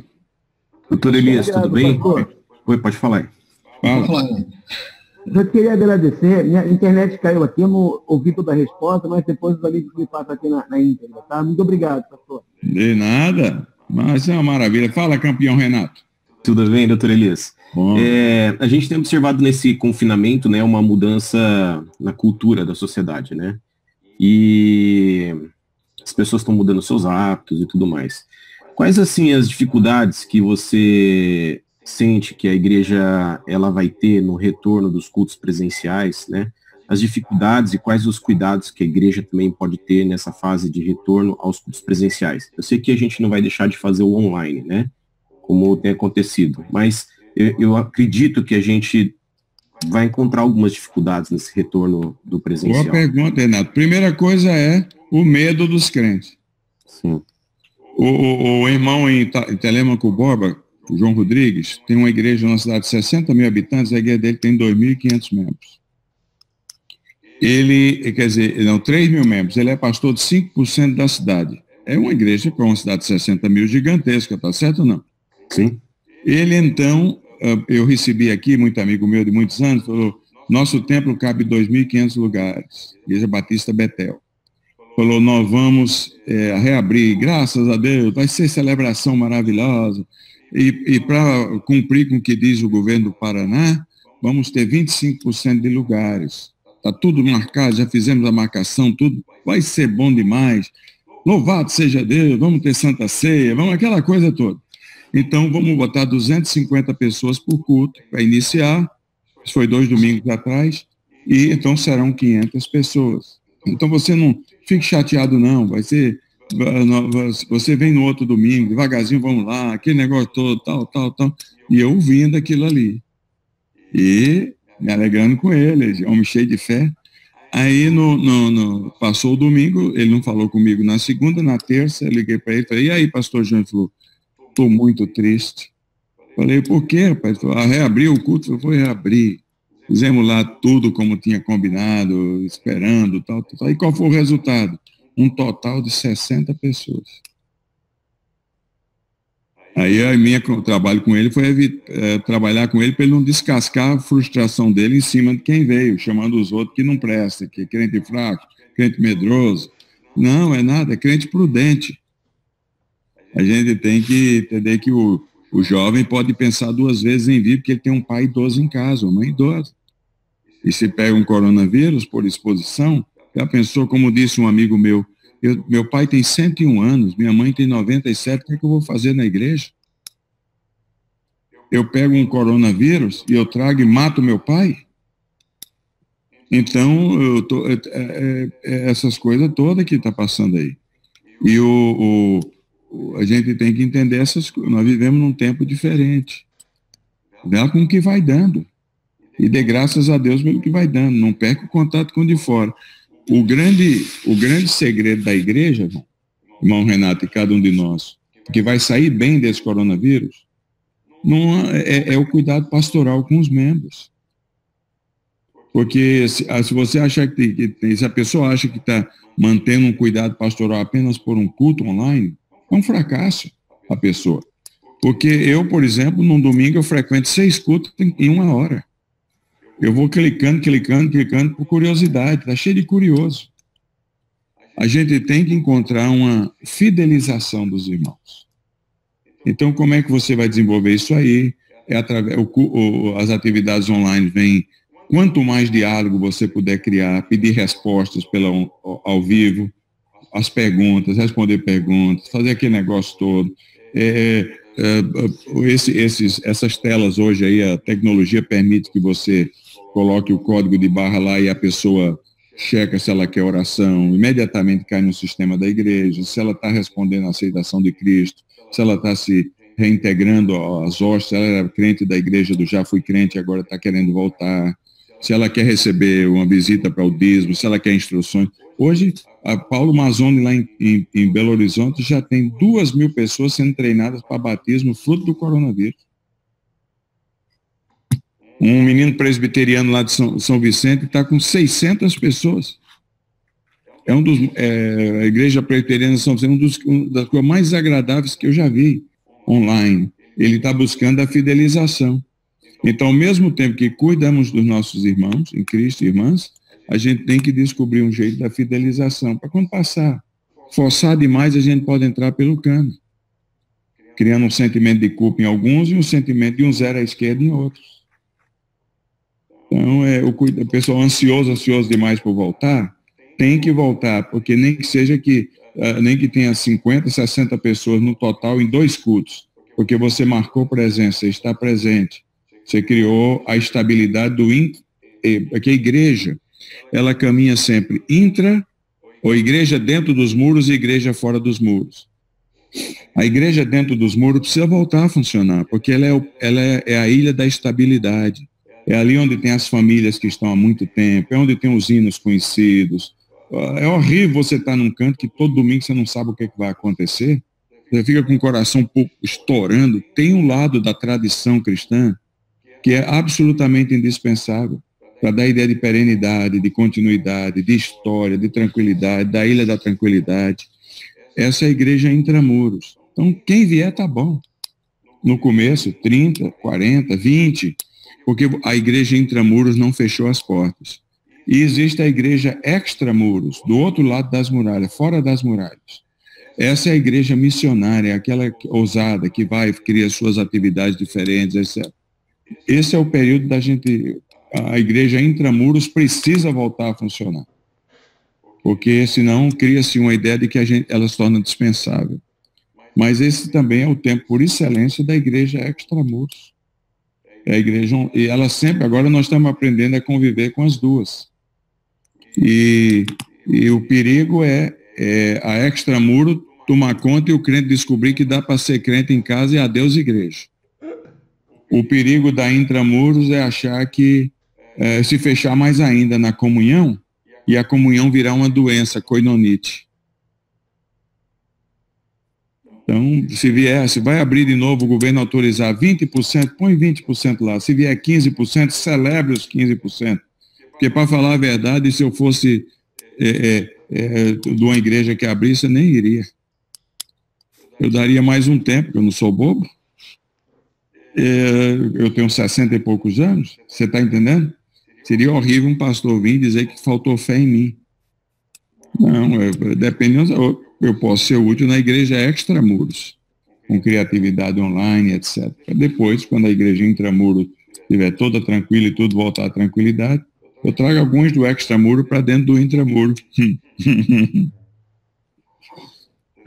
Doutor Elias, tudo bem? Oi, pode falar aí. Fala. Eu queria agradecer, minha internet caiu aqui, eu não ouvi toda a resposta, mas depois os amigos me passam aqui na íntegra, tá? Muito obrigado, pastor. De nada, mas é uma maravilha. Fala, campeão Renato. Tudo bem, doutor Elias? A gente tem observado nesse confinamento, né, uma mudança na cultura da sociedade, né? E as pessoas estão mudando seus hábitos e tudo mais. Quais, assim, as dificuldades que você sente que a igreja ela vai ter no retorno dos cultos presenciais, né? As dificuldades e quais os cuidados que a igreja também pode ter nessa fase de retorno aos cultos presenciais. Eu sei que a gente não vai deixar de fazer o online, né? Como tem acontecido, mas eu acredito que a gente vai encontrar algumas dificuldades nesse retorno do presencial. Boa pergunta, Renato. Primeira coisa é o medo dos crentes. Sim. O irmão em Telêmaco Borba, o João Rodrigues, tem uma igreja numa cidade de 60 mil habitantes, a igreja dele tem 2.500 membros. Ele, quer dizer, não, 3 mil membros, ele é pastor de 5% da cidade. É uma igreja para uma cidade de 60 mil gigantesca, tá certo ou não? Sim. Ele, então, eu recebi aqui, muito amigo meu de muitos anos, falou, nosso templo cabe 2.500 lugares, Igreja Batista Betel. Falou, nós vamos reabrir, graças a Deus, vai ser celebração maravilhosa. E para cumprir com o que diz o governo do Paraná, vamos ter 25% de lugares. Está tudo marcado, já fizemos a marcação, tudo. Vai ser bom demais. Louvado seja Deus, vamos ter Santa Ceia, vamos aquela coisa toda. Então, vamos botar 250 pessoas por culto para iniciar. Isso foi 2 domingos atrás. E então serão 500 pessoas. Então, você não fique chateado, não. Vai ser... Você vem no outro domingo, devagarzinho, vamos lá, aquele negócio todo, tal. E eu ouvindo aquilo ali. E me alegrando com ele, homem cheio de fé. Aí, passou o domingo, ele não falou comigo na segunda, na terça, eu liguei para ele, falei, e aí, pastor João? Ele falou, estou muito triste. Falei, por quê, rapaz? Ele falou, reabriu o culto? Eu vou reabrir. Fizemos lá tudo como tinha combinado, esperando, tal. E qual foi o resultado? Um total de 60 pessoas. Aí o trabalho com ele foi trabalhar com ele para ele não descascar a frustração dele em cima de quem veio, chamando os outros que não presta, que é crente fraco, crente medroso. Não, é nada, é crente prudente. A gente tem que entender que o jovem pode pensar 2 vezes em vir, porque ele tem um pai idoso em casa, uma mãe idosa. E se pega um coronavírus por exposição, já pensou, como disse um amigo meu, meu pai tem 101 anos, minha mãe tem 97, o que eu vou fazer na igreja? Eu pego um coronavírus e eu trago e mato meu pai? Então, essas coisas todas que está passando aí. E a gente tem que entender essas coisas. Nós vivemos num tempo diferente. Vê com o que vai dando. E dê graças a Deus pelo que vai dando. Não perca o contato com o de fora. O grande segredo da igreja, irmão Renato e cada um de nós, que vai sair bem desse coronavírus, não é o cuidado pastoral com os membros. Porque se você acha se a pessoa acha que está mantendo um cuidado pastoral apenas por um culto online, é um fracasso a pessoa. Porque eu, por exemplo, num domingo eu frequento 6 cultos em 1 hora. Eu vou clicando por curiosidade, está cheio de curioso. a gente tem que encontrar uma fidelização dos irmãos. Então, como é que você vai desenvolver isso aí? As atividades online vêm. Quanto mais diálogo você puder criar, pedir respostas ao vivo, as perguntas, responder perguntas, fazer aquele negócio todo. Essas telas hoje aí, a tecnologia permite que você coloque o código de barra lá e a pessoa checa se ela quer oração, imediatamente cai no sistema da igreja, se ela está respondendo à aceitação de Cristo, se ela está se reintegrando às hostes, ela era crente da igreja do Já Fui Crente, agora está querendo voltar, se ela quer receber uma visita para o dízimo, se ela quer instruções. Hoje, a Paulo Mazzoni, lá em Belo Horizonte, já tem 2.000 pessoas sendo treinadas para batismo, fruto do coronavírus. Um menino presbiteriano lá de São Vicente está com 600 pessoas. A igreja presbiteriana de São Vicente é uma das coisas mais agradáveis que eu já vi online. Ele está buscando a fidelização. Então, ao mesmo tempo que cuidamos dos nossos irmãos em Cristo, irmãs, a gente tem que descobrir um jeito da fidelização. Para quando passar, forçar demais, a gente pode entrar pelo cano, criando um sentimento de culpa em alguns e um sentimento de um zero à esquerda em outros. Então, o pessoal ansioso demais por voltar, tem que voltar, porque nem que tenha 50, 60 pessoas no total em 2 cultos, porque você marcou presença, você está presente, você criou a estabilidade porque a igreja, ela caminha sempre ou igreja dentro dos muros e igreja fora dos muros. A igreja dentro dos muros precisa voltar a funcionar, porque ela é a ilha da estabilidade. É ali onde tem as famílias que estão há muito tempo, é onde tem os hinos conhecidos. É horrível você estar num canto que todo domingo você não sabe o que vai acontecer. Você fica com o coração um pouco estourando. Tem um lado da tradição cristã que é absolutamente indispensável para dar ideia de perenidade, de continuidade, de história, de tranquilidade, da ilha da tranquilidade. Essa é a igreja intramuros. Então, quem vier está bom. No começo, 30, 40, 20, porque a igreja intramuros não fechou as portas. E existe a igreja extramuros, do outro lado das muralhas, fora das muralhas. Essa é a igreja missionária, aquela ousada que vai, cria suas atividades diferentes, etc. Esse é o período a igreja intramuros precisa voltar a funcionar. Porque senão cria-se uma ideia de que ela se torna dispensável. Mas esse também é o tempo por excelência da igreja extramuros. A igreja, e ela sempre, agora nós estamos aprendendo a conviver com as duas. E o perigo é a extramuro tomar conta e o crente descobrir que dá para ser crente em casa e adeus igreja. O perigo da intramuros é achar que se fechar mais ainda na comunhão e a comunhão virar uma doença, coinonite. Então, se vai abrir de novo o governo autorizar 20%, põe 20% lá. Se vier 15%, celebre os 15%. Porque, para falar a verdade, se eu fosse de uma igreja que abrisse, eu nem iria. Eu daria mais um tempo, porque eu não sou bobo. Eu tenho 60 e poucos anos, você está entendendo? Seria horrível um pastor vir dizer que faltou fé em mim. Não, dependendo, eu posso ser útil na igreja extramuros, com criatividade online, etc. Depois, quando a igreja intramuros estiver toda tranquila e tudo voltar à tranquilidade, eu trago alguns do extramuro para dentro do intramuro.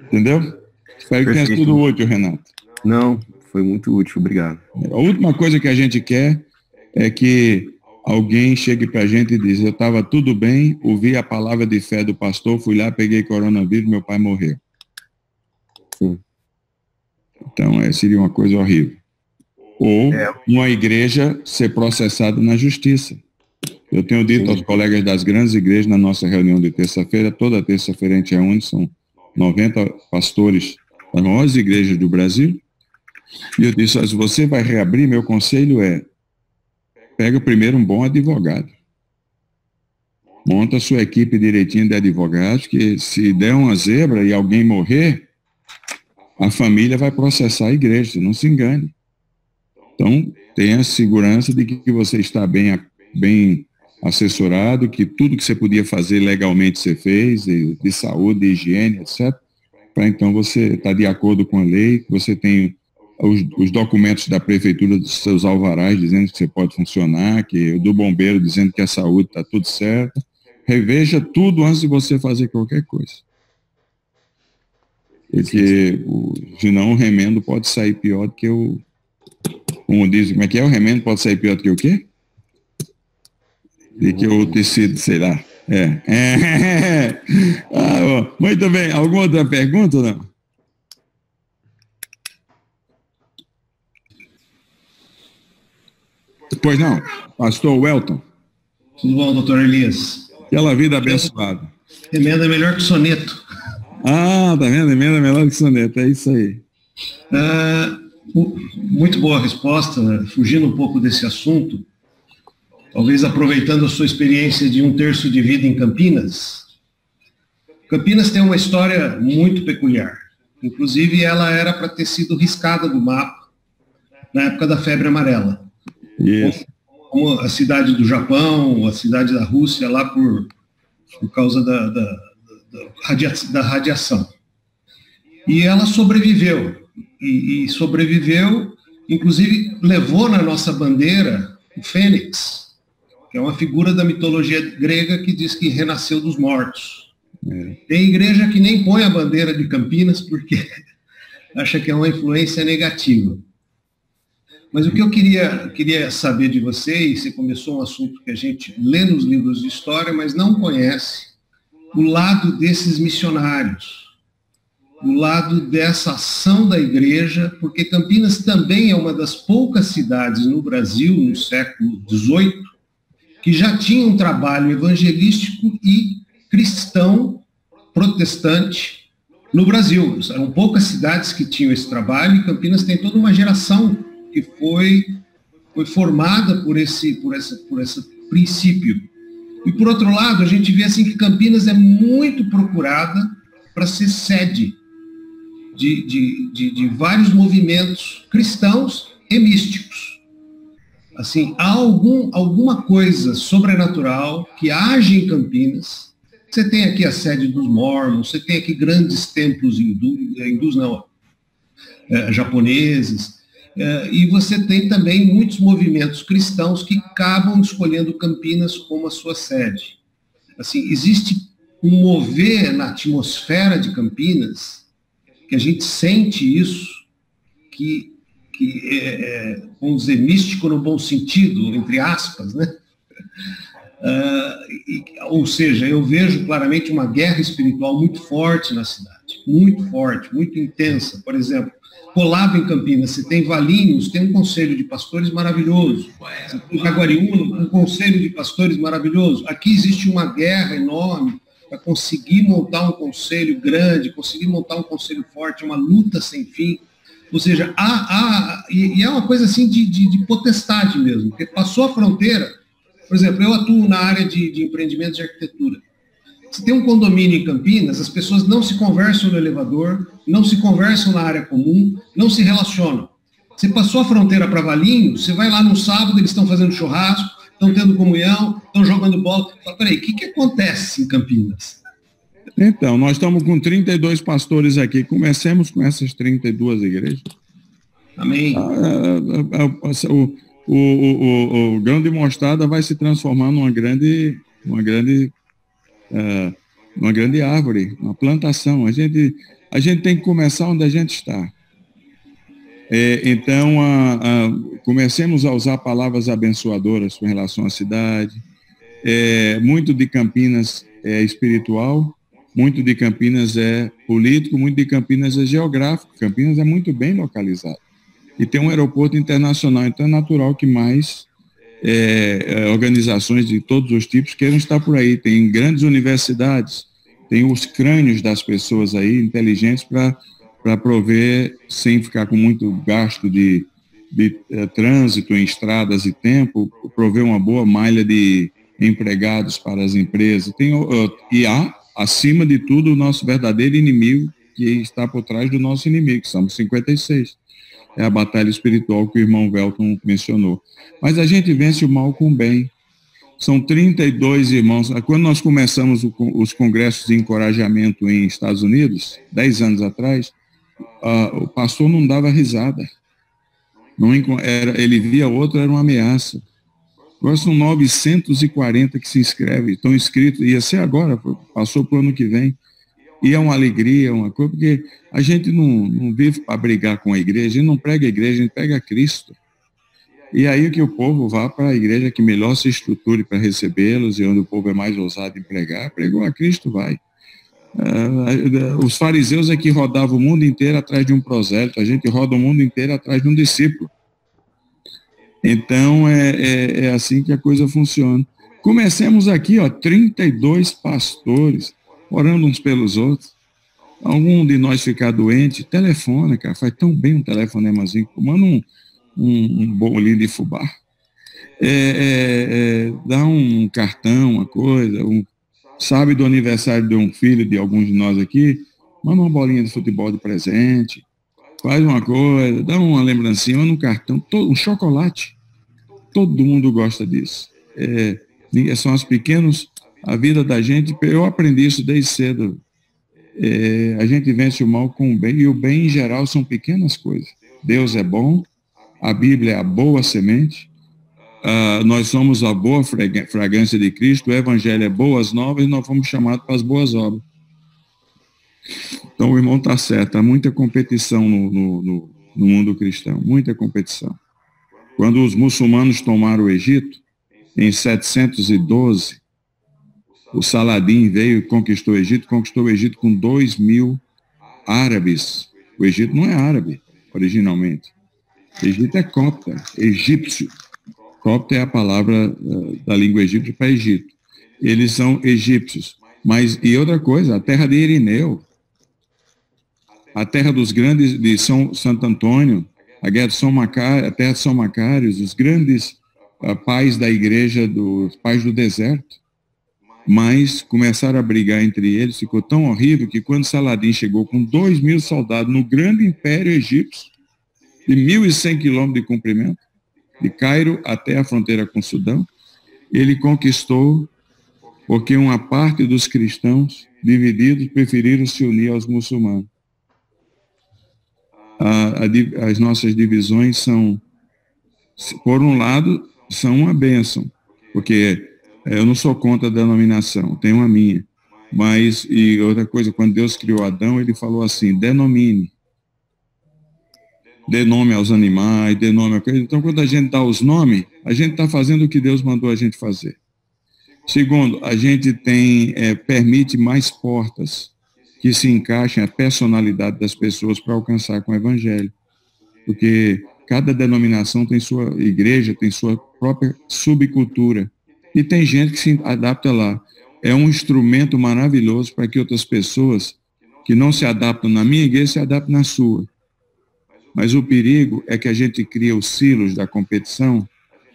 Entendeu? Espero que tenha sido útil, Renato. Não, foi muito útil, obrigado. A última coisa que a gente quer é que alguém chegue para a gente e diz: eu estava tudo bem, ouvi a palavra de fé do pastor, fui lá, peguei coronavírus, meu pai morreu. Sim. Então, seria uma coisa horrível. Ou uma igreja ser processada na justiça. Eu tenho dito aos colegas das grandes igrejas, na nossa reunião de terça-feira, toda terça-feira a gente reúne, são 90 pastores das maiores igrejas do Brasil, e eu disse: se você vai reabrir, meu conselho é: pega primeiro um bom advogado. Monta a sua equipe direitinho de advogados, que se der uma zebra e alguém morrer, a família vai processar a igreja, não se engane. Então, tenha segurança de que você está bem assessorado, que tudo que você podia fazer legalmente você fez, de saúde, de higiene, etc. Para então você estar de acordo com a lei, que você tem os documentos da prefeitura dos seus alvarás dizendo que você pode funcionar, que o do bombeiro dizendo que a saúde está tudo certo. Reveja tudo antes de você fazer qualquer coisa. Porque, senão, o remendo pode sair pior do que o... Como dizem, como é que é? O remendo pode sair pior do que o quê? Do que o tecido, sei lá. Muito bem. Alguma outra pergunta ou não? Pois não, pastor Welton. Tudo bom, doutor Elias? Aquela vida abençoada. Emenda é melhor que soneto. Ah, tá vendo? Emenda é melhor que soneto, é isso aí. Muito boa resposta, né? Fugindo um pouco desse assunto, talvez aproveitando a sua experiência de 1/3 de vida em Campinas. Campinas tem uma história muito peculiar. Inclusive, ela era para ter sido riscada do mapa na época da febre amarela. Isso. Como a cidade do Japão, a cidade da Rússia, lá por causa da radiação. E ela sobreviveu. E sobreviveu, inclusive levou na nossa bandeira o Fênix, que é uma figura da mitologia grega que diz que renasceu dos mortos. Tem igreja que nem põe a bandeira de Campinas porque acha que é uma influência negativa. Mas o que eu queria saber de você começou um assunto que a gente lê nos livros de história, mas não conhece, o lado desses missionários, o lado dessa ação da igreja, porque Campinas também é uma das poucas cidades no Brasil, no século XVIII, que já tinha um trabalho evangelístico e cristão protestante no Brasil. Eram poucas cidades que tinham esse trabalho, e Campinas tem toda uma geração que foi formada por esse princípio. E, por outro lado, a gente vê assim que Campinas é muito procurada para ser sede de vários movimentos cristãos e místicos. Assim, há alguma coisa sobrenatural que age em Campinas. Você tem aqui a sede dos Mormons, você tem aqui grandes templos japoneses, e você tem também muitos movimentos cristãos que acabam escolhendo Campinas como a sua sede. Assim, existe um mover na atmosfera de Campinas, que a gente sente isso, que vamos dizer, místico no bom sentido, entre aspas, né? Ou seja, eu vejo claramente uma guerra espiritual muito forte na cidade, muito forte, muito intensa. Por exemplo, colado em Campinas, você tem Valinhos, tem um conselho de pastores maravilhoso. Você tem Jaguariúna, um conselho de pastores maravilhoso. Aqui existe uma guerra enorme para conseguir montar um conselho grande, conseguir montar um conselho forte, uma luta sem fim. Ou seja, e é uma coisa assim de potestade mesmo, porque passou a fronteira. Por exemplo, eu atuo na área de empreendimentos de arquitetura. Se tem um condomínio em Campinas, as pessoas não se conversam no elevador, não se conversam na área comum, não se relacionam. Você passou a fronteira para Valinhos, você vai lá no sábado, eles estão fazendo churrasco, estão tendo comunhão, estão jogando bola. Fala, peraí, o que acontece em Campinas? Então, nós estamos com 32 pastores aqui. Comecemos com essas 32 igrejas. Amém. O grão de mostarda vai se transformar numa grande árvore, uma plantação. A gente tem que começar onde a gente está. Então, comecemos a usar palavras abençoadoras com relação à cidade. Muito de Campinas é espiritual, muito de Campinas é político, muito de Campinas é geográfico. Campinas é muito bem localizado. E tem um aeroporto internacional, então é natural que mais organizações de todos os tipos queiram estar por aí. Tem grandes universidades, tem os crânios das pessoas aí, inteligentes, para prover, sem ficar com muito gasto de trânsito em estradas e tempo, prover uma boa malha de empregados para as empresas. E há, acima de tudo, o nosso verdadeiro inimigo, que está por trás do nosso inimigo, que somos 56. É a batalha espiritual que o irmão Welton mencionou. Mas a gente vence o mal com o bem. São 32 irmãos. Quando nós começamos os congressos de encorajamento em Estados Unidos, 10 anos atrás, o pastor não dava risada. Ele via outro, era uma ameaça. Agora são 940 que se inscrevem, estão inscritos, ia ser agora, passou para o ano que vem. E é uma alegria, uma coisa, porque a gente não vive para brigar com a igreja, a gente não prega a igreja, a gente prega Cristo. E aí que o povo vá para a igreja que melhor se estruture para recebê-los, e onde o povo é mais ousado em pregar, pregou a Cristo, vai. Os fariseus é que rodavam o mundo inteiro atrás de um prosélito, a gente roda o mundo inteiro atrás de um discípulo. Então, é assim que a coisa funciona. Comecemos aqui, 32 pastores, orando uns pelos outros. Algum de nós ficar doente, telefona, cara, faz tão bem um telefonemazinho, manda um bolinho de fubá. Dá um cartão, uma coisa, sabe do aniversário de um filho de alguns de nós aqui, manda uma bolinha de futebol de presente, faz uma coisa, dá uma lembrancinha, manda um cartão, um chocolate. Todo mundo gosta disso. São as pequenas, a vida da gente, eu aprendi isso desde cedo. A gente vence o mal com o bem, e o bem em geral são pequenas coisas. Deus é bom, a Bíblia é a boa semente, nós somos a boa fragrância de Cristo, o Evangelho é boas novas, e nós fomos chamados para as boas obras. Então o irmão está certo, há muita competição no mundo cristão, muita competição. Quando os muçulmanos tomaram o Egito, em 712, o Saladin veio e conquistou o Egito com 2.000 árabes. O Egito não é árabe, originalmente. O Egito é copta, egípcio. Copta é a palavra da língua egípcia para Egito. Eles são egípcios. E outra coisa, a terra de Irineu, a terra dos grandes de Santo Antônio, a terra de São Macários, os grandes pais da igreja, dos pais do deserto. Mas começaram a brigar entre eles, ficou tão horrível que quando Saladin chegou com 2.000 soldados no grande império egípcio, de 1.100 quilômetros de comprimento, de Cairo até a fronteira com o Sudão, ele conquistou porque uma parte dos cristãos divididos preferiram se unir aos muçulmanos. As nossas divisões são, por um lado, são uma bênção, porque eu não sou contra a denominação, tenho a minha. Mas, e outra coisa, quando Deus criou Adão, ele falou assim, denomine. Dê nome aos animais, dê nome a coisa. Então, quando a gente dá os nomes, a gente está fazendo o que Deus mandou a gente fazer. Segundo, a gente permite mais portas que se encaixem a personalidade das pessoas para alcançar com o Evangelho. Porque cada denominação tem sua igreja, tem sua própria subcultura. E tem gente que se adapta lá. É um instrumento maravilhoso para que outras pessoas que não se adaptam na minha igreja se adaptem na sua. Mas o perigo é que a gente cria os silos da competição,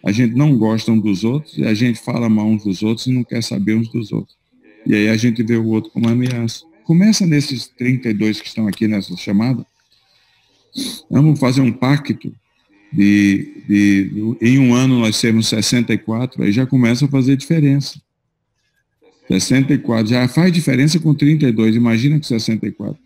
a gente não gosta uns dos outros, e a gente fala mal uns dos outros e não quer saber uns dos outros. E aí a gente vê o outro como ameaça. Começa nesses 32 que estão aqui nessa chamada. Vamos fazer um pacto em um ano nós sermos 64, aí já começa a fazer diferença. 64, já faz diferença com 32, imagina com 64.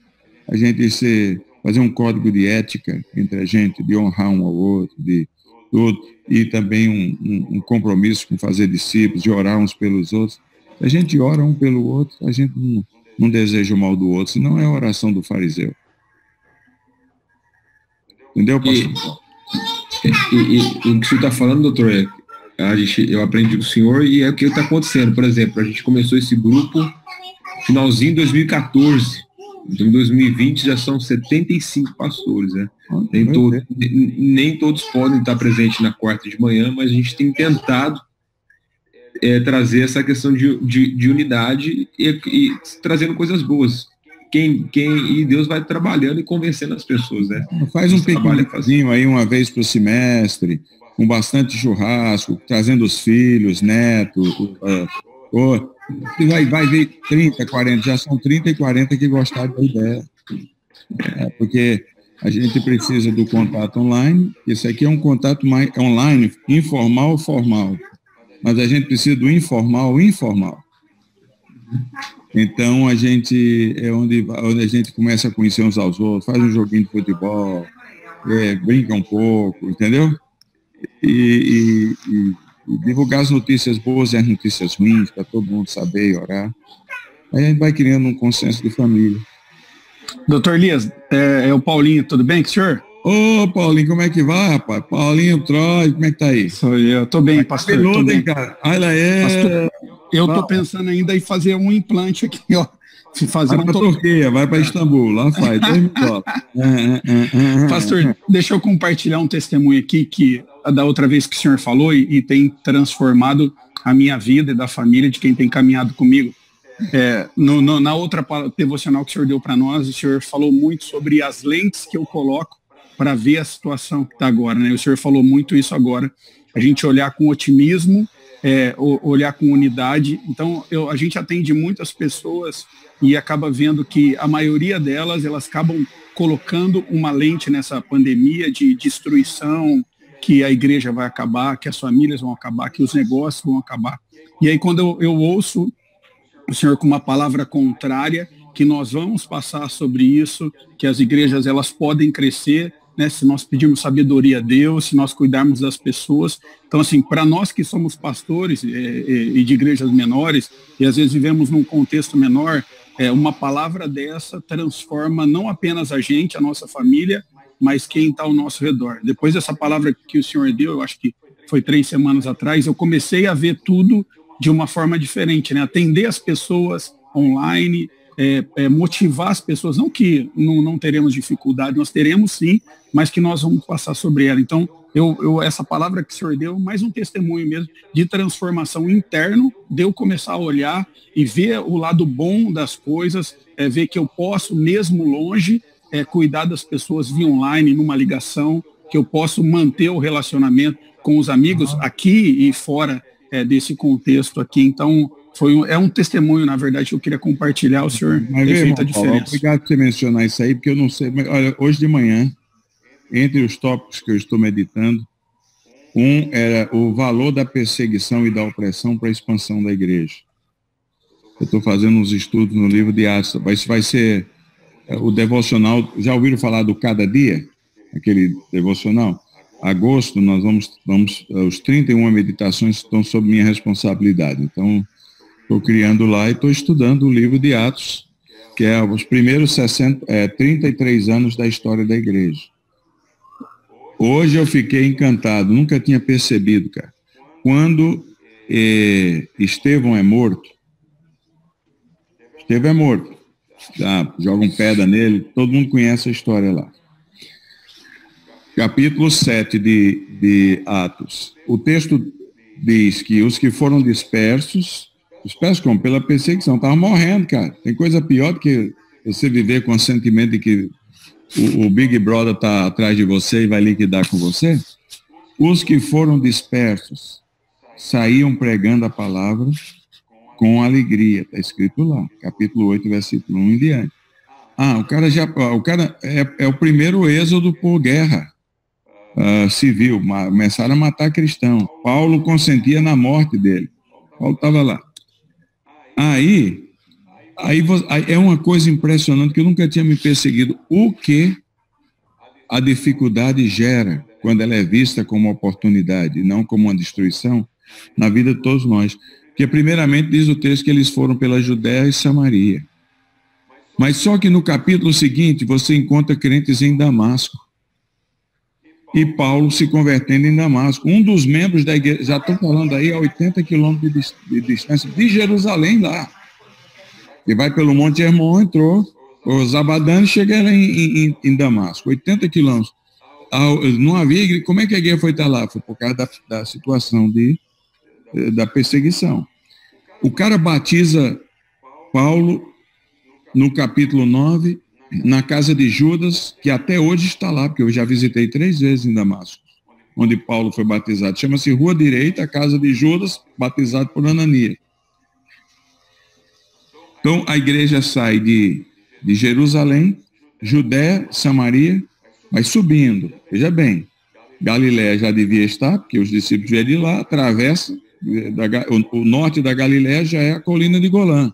A gente fazer um código de ética entre a gente, de honrar um ao outro, de tudo, e também um compromisso com fazer discípulos, de orar uns pelos outros. A gente ora um pelo outro, a gente não deseja o mal do outro, senão é a oração do fariseu. Entendeu, pastor? E o que o senhor está falando, doutor, eu aprendi com o senhor e é o que está acontecendo. Por exemplo, a gente começou esse grupo finalzinho de 2014. Então, em 2020 já são 75 pastores, né? Nem todos podem estar presentes na quarta de manhã, mas a gente tem tentado trazer essa questão de unidade e trazendo coisas boas. E Deus vai trabalhando e convencendo as pessoas, né? Faz um pequenininho aí uma vez por semestre, com bastante churrasco, trazendo os filhos, netos, vai ver 30, 40, já são 30 e 40 que gostaram da ideia. Porque a gente precisa do contato online, esse aqui é um contato mais online, informal ou formal. mas a gente precisa do informal. Então, a gente é onde a gente começa a conhecer uns aos outros, faz um joguinho de futebol, brinca um pouco, entendeu? E divulgar as notícias boas e as notícias ruins, para todo mundo saber e orar. Aí a gente vai criando um consenso de família. Doutor Elias, é o Paulinho, tudo bem com o senhor? Ô, Paulinho, como é que vai, rapaz? Paulinho Troy, como é que tá aí? Sou eu, tô bem, pastor. Tô bem. Cara. Olha aí. Pastor, eu tô pensando ainda em fazer um implante aqui, ó. Vai para Turquia, vai para Istambul, lá faz. Pastor, deixa eu compartilhar um testemunho aqui que da outra vez que o senhor falou e tem transformado a minha vida e da família de quem tem caminhado comigo. Na outra devocional que o senhor deu para nós, o senhor falou muito sobre as lentes que eu coloco para ver a situação que está agora, né? O senhor falou muito isso agora, a gente olhar com otimismo, olhar com unidade. Então, a gente atende muitas pessoas e acaba vendo que a maioria delas, elas acabam colocando uma lente nessa pandemia de destruição, que a igreja vai acabar, que as famílias vão acabar, que os negócios vão acabar. E aí, quando eu ouço o senhor com uma palavra contrária, que nós vamos passar sobre isso, que as igrejas elas podem crescer, né, se nós pedirmos sabedoria a Deus, se nós cuidarmos das pessoas. Então, assim, para nós que somos pastores e de igrejas menores, e às vezes vivemos num contexto menor, uma palavra dessa transforma não apenas a gente, a nossa família, mas quem está ao nosso redor. Depois dessa palavra que o senhor deu, eu acho que foi 3 semanas atrás, eu comecei a ver tudo de uma forma diferente, né? Atender as pessoas online, motivar as pessoas, não que não teremos dificuldade, nós teremos sim, mas que nós vamos passar sobre ela. Então, essa palavra que o senhor deu, mais um testemunho mesmo de transformação interno, de eu começar a olhar e ver o lado bom das coisas, ver que eu posso, mesmo longe, cuidar das pessoas via online, numa ligação, que eu posso manter o relacionamento com os amigos aqui e fora desse contexto aqui. Então, é um testemunho, na verdade, que eu queria compartilhar. O senhor tem feito a diferença. Paulo, obrigado por você mencionar isso aí, porque eu não sei. Olha, hoje de manhã, entre os tópicos que eu estou meditando, um era o valor da perseguição e da opressão para a expansão da igreja. Eu estou fazendo uns estudos no livro de Atos. Isso vai ser o devocional. Já ouviram falar do Cada Dia? Aquele devocional? Agosto, nós vamos os 31 meditações estão sob minha responsabilidade. Então, estou criando lá e estou estudando o livro de Atos, que é os primeiros 33 anos da história da igreja. Hoje eu fiquei encantado, nunca tinha percebido, cara. Quando Estevão é morto, jogam pedra nele, todo mundo conhece a história lá. Capítulo 7 de Atos. O texto diz que os que foram dispersos como? Pela perseguição, estavam morrendo, cara. Tem coisa pior do que você viver com o sentimento de que o Big Brother está atrás de você e vai liquidar com você. Os que foram dispersos saíam pregando a palavra com alegria. Está escrito lá, capítulo 8, versículo 1 em diante. O cara é o primeiro êxodo por guerra civil, começaram a matar cristão. Paulo consentia na morte dele. Paulo estava lá. Aí é uma coisa impressionante que eu nunca tinha me perseguido. O que a dificuldade gera quando ela é vista como oportunidade, não como uma destruição, na vida de todos nós. Porque, primeiramente, diz o texto que eles foram pela Judéia e Samaria. Mas só que no capítulo seguinte você encontra crentes em Damasco. E Paulo se convertendo em Damasco. Um dos membros da igreja, já estou falando aí a 80 quilômetros de distância de Jerusalém lá. E vai pelo Monte Hermon, entrou, os Abadanes chegaram em Damasco, 80 quilômetros. Não havia igreja. Como é que a igreja foi estar lá? Foi por causa da situação da perseguição. O cara batiza Paulo no capítulo 9, na casa de Judas, que até hoje está lá, porque eu já visitei 3 vezes em Damasco, onde Paulo foi batizado. Chama-se Rua Direita, a casa de Judas, batizado por Ananias. Então, a igreja sai de Jerusalém, Judéia, Samaria, vai subindo. Veja bem, Galiléia já devia estar, porque os discípulos vieram de lá, atravessa, o norte da Galiléia já é a colina de Golã,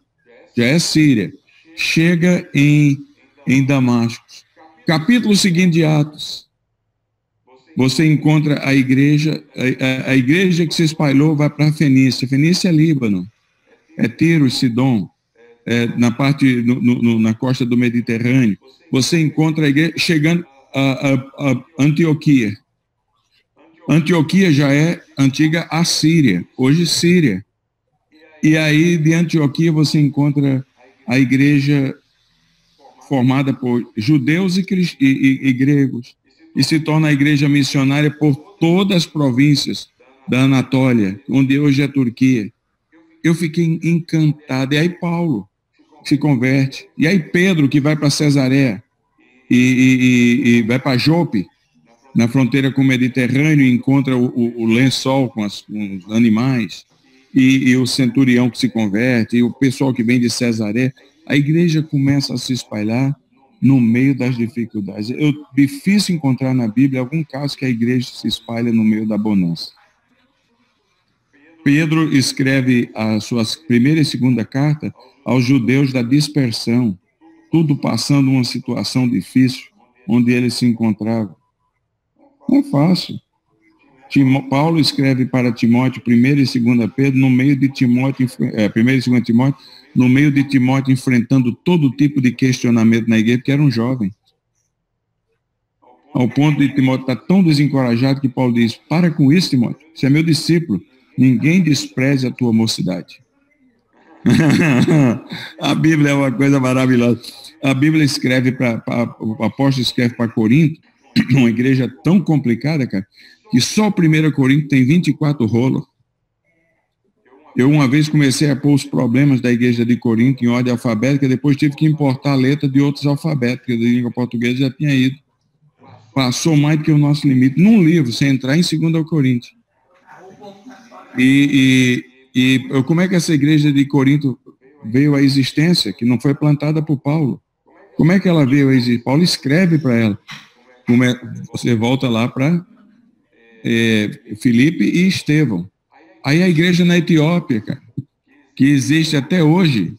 já é Síria. Chega em Damasco. Capítulo seguinte de Atos, você encontra a igreja que se espalhou vai para a Fenícia. Fenícia é Líbano, é Tiro, Sidom, na parte, na costa do Mediterrâneo. Você encontra a igreja chegando a Antioquia. Antioquia já é antiga Assíria, hoje Síria. E aí, de Antioquia, você encontra a igreja formada por judeus e gregos, e se torna a igreja missionária por todas as províncias da Anatólia, onde hoje é a Turquia. Eu fiquei encantado. E aí Paulo se converte. E aí Pedro, que vai para Cesareia e vai para Jope, na fronteira com o Mediterrâneo, e encontra o lençol com os animais, e o centurião que se converte, e o pessoal que vem de Cesareia. A igreja começa a se espalhar no meio das dificuldades. É difícil encontrar na Bíblia algum caso que a igreja se espalha no meio da bonança. Pedro escreve a sua primeira e segunda carta aos judeus da dispersão, tudo passando uma situação difícil, onde eles se encontravam. Não é fácil. Paulo escreve para Timóteo, 1 e 2 Pedro, no meio de Timóteo, 1 e 2 Timóteo, no meio de Timóteo enfrentando todo tipo de questionamento na igreja, porque era um jovem. Ao ponto de Timóteo estar tão desencorajado que Paulo diz, para com isso, Timóteo, você é meu discípulo, ninguém despreze a tua mocidade. A Bíblia é uma coisa maravilhosa. A Bíblia escreve o apóstolo escreve para Corinto, uma igreja tão complicada, cara, que só 1 Coríntios tem 24 rolos. Eu uma vez comecei a pôr os problemas da igreja de Corinto em ordem alfabética, depois tive que importar a letra de outros alfabetos, porque da língua portuguesa já tinha ido. Passou mais do que o nosso limite. Num livro, sem entrar em 2 Coríntios. Como é que essa igreja de Corinto veio à existência, que não foi plantada por Paulo? Como é que ela veio a existir? Paulo escreve para ela. Você volta lá para Filipe e Estevão. Aí a igreja na Etiópia, cara, que existe até hoje,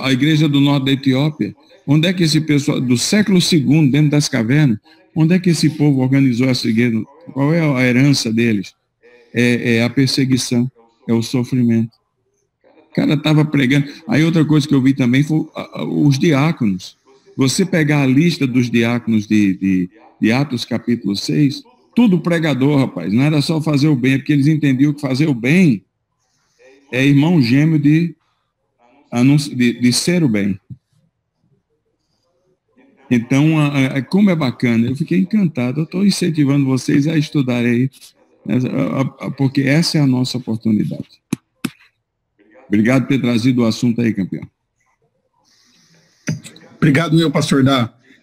a igreja do norte da Etiópia, onde é que esse pessoal, do século II, dentro das cavernas, onde é que esse povo organizou essa igreja? Qual é a herança deles? É a perseguição, é o sofrimento. O cara estava pregando. Aí outra coisa que eu vi também foi os diáconos. Você pegar a lista dos diáconos de Atos capítulo 6, tudo pregador, rapaz, não era só fazer o bem, é porque eles entendiam que fazer o bem é irmão gêmeo de ser o bem. Então, como é bacana, eu fiquei encantado, eu estou incentivando vocês a estudarem aí, porque essa é a nossa oportunidade. Obrigado por ter trazido o assunto aí, campeão. Obrigado, meu pastor,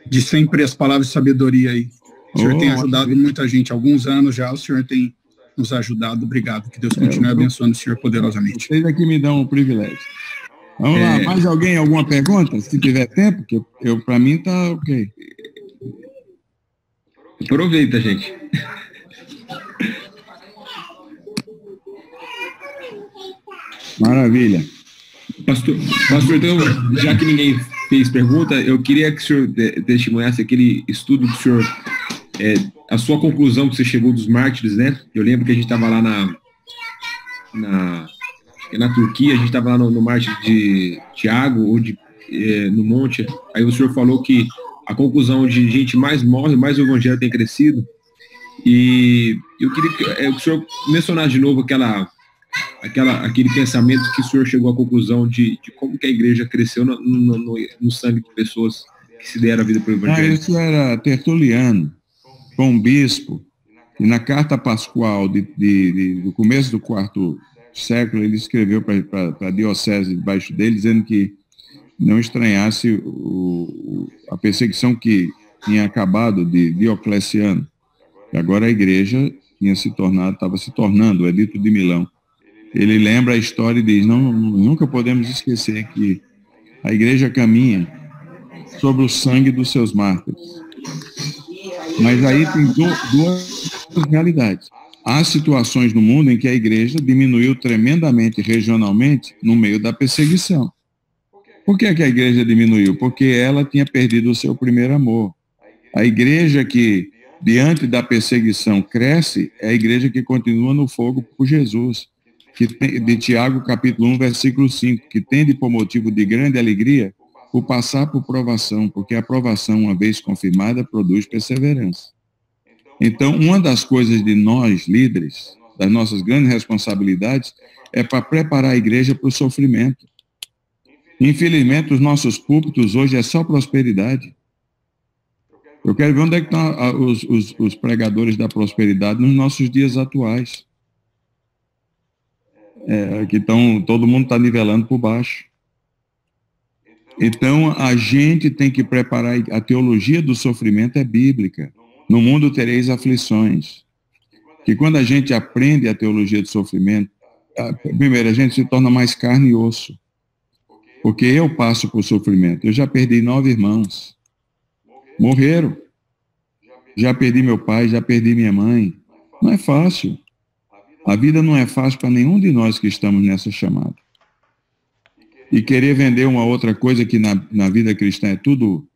de sempre as palavras de sabedoria aí. O senhor tem ajudado muita gente, há alguns anos já, o senhor tem nos ajudado. Obrigado, que Deus continue abençoando o senhor poderosamente. Vocês aqui me dão um privilégio. Vamos lá, mais alguém, alguma pergunta? Se tiver tempo, que para mim tá ok. Aproveita, gente. Maravilha. Pastor, então, já que ninguém fez pergunta, eu queria que o senhor testemunhasse aquele estudo que o senhor, a sua conclusão que você chegou dos mártires, né? Eu lembro que a gente estava lá na Turquia, a gente estava lá no mártir de Tiago, ou no monte, aí o senhor falou que a conclusão de gente mais morre, mais o evangelho tem crescido, e eu queria que o senhor mencionasse de novo aquele pensamento que o senhor chegou à conclusão de como que a igreja cresceu no sangue de pessoas que se deram a vida para o evangelho. Isso era Tertuliano, com um bispo, e na carta pascual do começo do quarto século, ele escreveu para a diocese debaixo dele, dizendo que não estranhasse a perseguição que tinha acabado de Diocleciano, e agora a igreja estava se tornando o Edito de Milão. Ele lembra a história e diz, nunca podemos esquecer que a igreja caminha sobre o sangue dos seus mártires. Mas aí tem duas realidades. há situações no mundo em que a igreja diminuiu tremendamente regionalmente no meio da perseguição. Por que a igreja diminuiu? Porque ela tinha perdido o seu primeiro amor. A igreja que, diante da perseguição, cresce é a igreja que continua no fogo por Jesus, que tem, de Tiago, capítulo 1, versículo 5, que tende por motivo de grande alegria o passar por provação, porque a provação, uma vez confirmada, produz perseverança. Então, uma das coisas de nós, líderes, das nossas grandes responsabilidades, é para preparar a igreja para o sofrimento. Infelizmente, os nossos púlpitos hoje é só prosperidade. Eu quero ver onde é que estão os pregadores da prosperidade nos nossos dias atuais. Que todo mundo está nivelando por baixo. Então, a gente tem que preparar, a teologia do sofrimento é bíblica. No mundo tereis aflições. Que quando a gente aprende a teologia do sofrimento, primeiro, a gente se torna mais carne e osso. Porque eu passo por sofrimento. Eu já perdi 9 irmãos. Morreram. Já perdi meu pai, já perdi minha mãe. Não é fácil. A vida não é fácil para nenhum de nós que estamos nessa chamada. E querer vender uma outra coisa que na vida cristã é tudo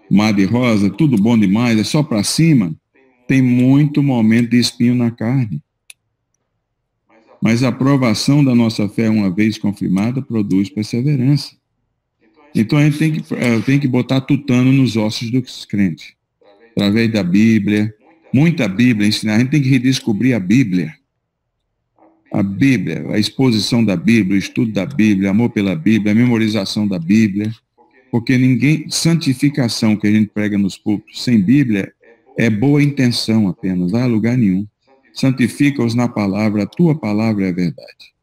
mar de rosa, tudo bom demais, é só para cima, tem muito momento de espinho na carne. Mas a provação da nossa fé, uma vez confirmada, produz perseverança. Então a gente tem que botar tutano nos ossos dos crentes. Através da Bíblia, muita Bíblia, ensinar. A gente tem que redescobrir a Bíblia. A Bíblia, a exposição da Bíblia, o estudo da Bíblia, amor pela Bíblia, a memorização da Bíblia, porque santificação que a gente prega nos púlpitos sem Bíblia é boa intenção apenas, não vai a lugar nenhum. Santifica-os na palavra, a tua palavra é a verdade.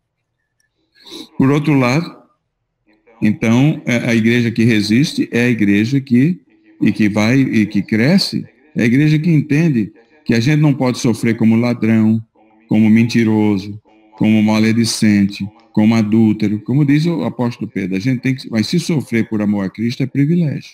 Por outro lado, então, a igreja que resiste é a igreja que cresce, é a igreja que entende que a gente não pode sofrer como ladrão, como mentiroso, como maledicente, como adúltero. Como diz o apóstolo Pedro, a gente mas se sofrer por amor a Cristo é privilégio.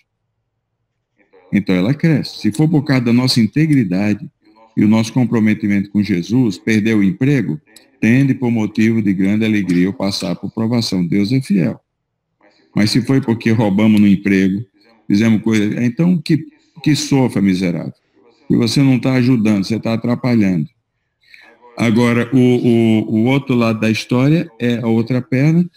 Então ela cresce. Se for por causa da nossa integridade e o nosso comprometimento com Jesus, perder o emprego, tende por motivo de grande alegria o passar por provação. Deus é fiel. Mas se foi porque roubamos no emprego, fizemos coisa, então que sofra, miserável. E você não está ajudando, você está atrapalhando. Agora, o outro lado da história, a outra perna,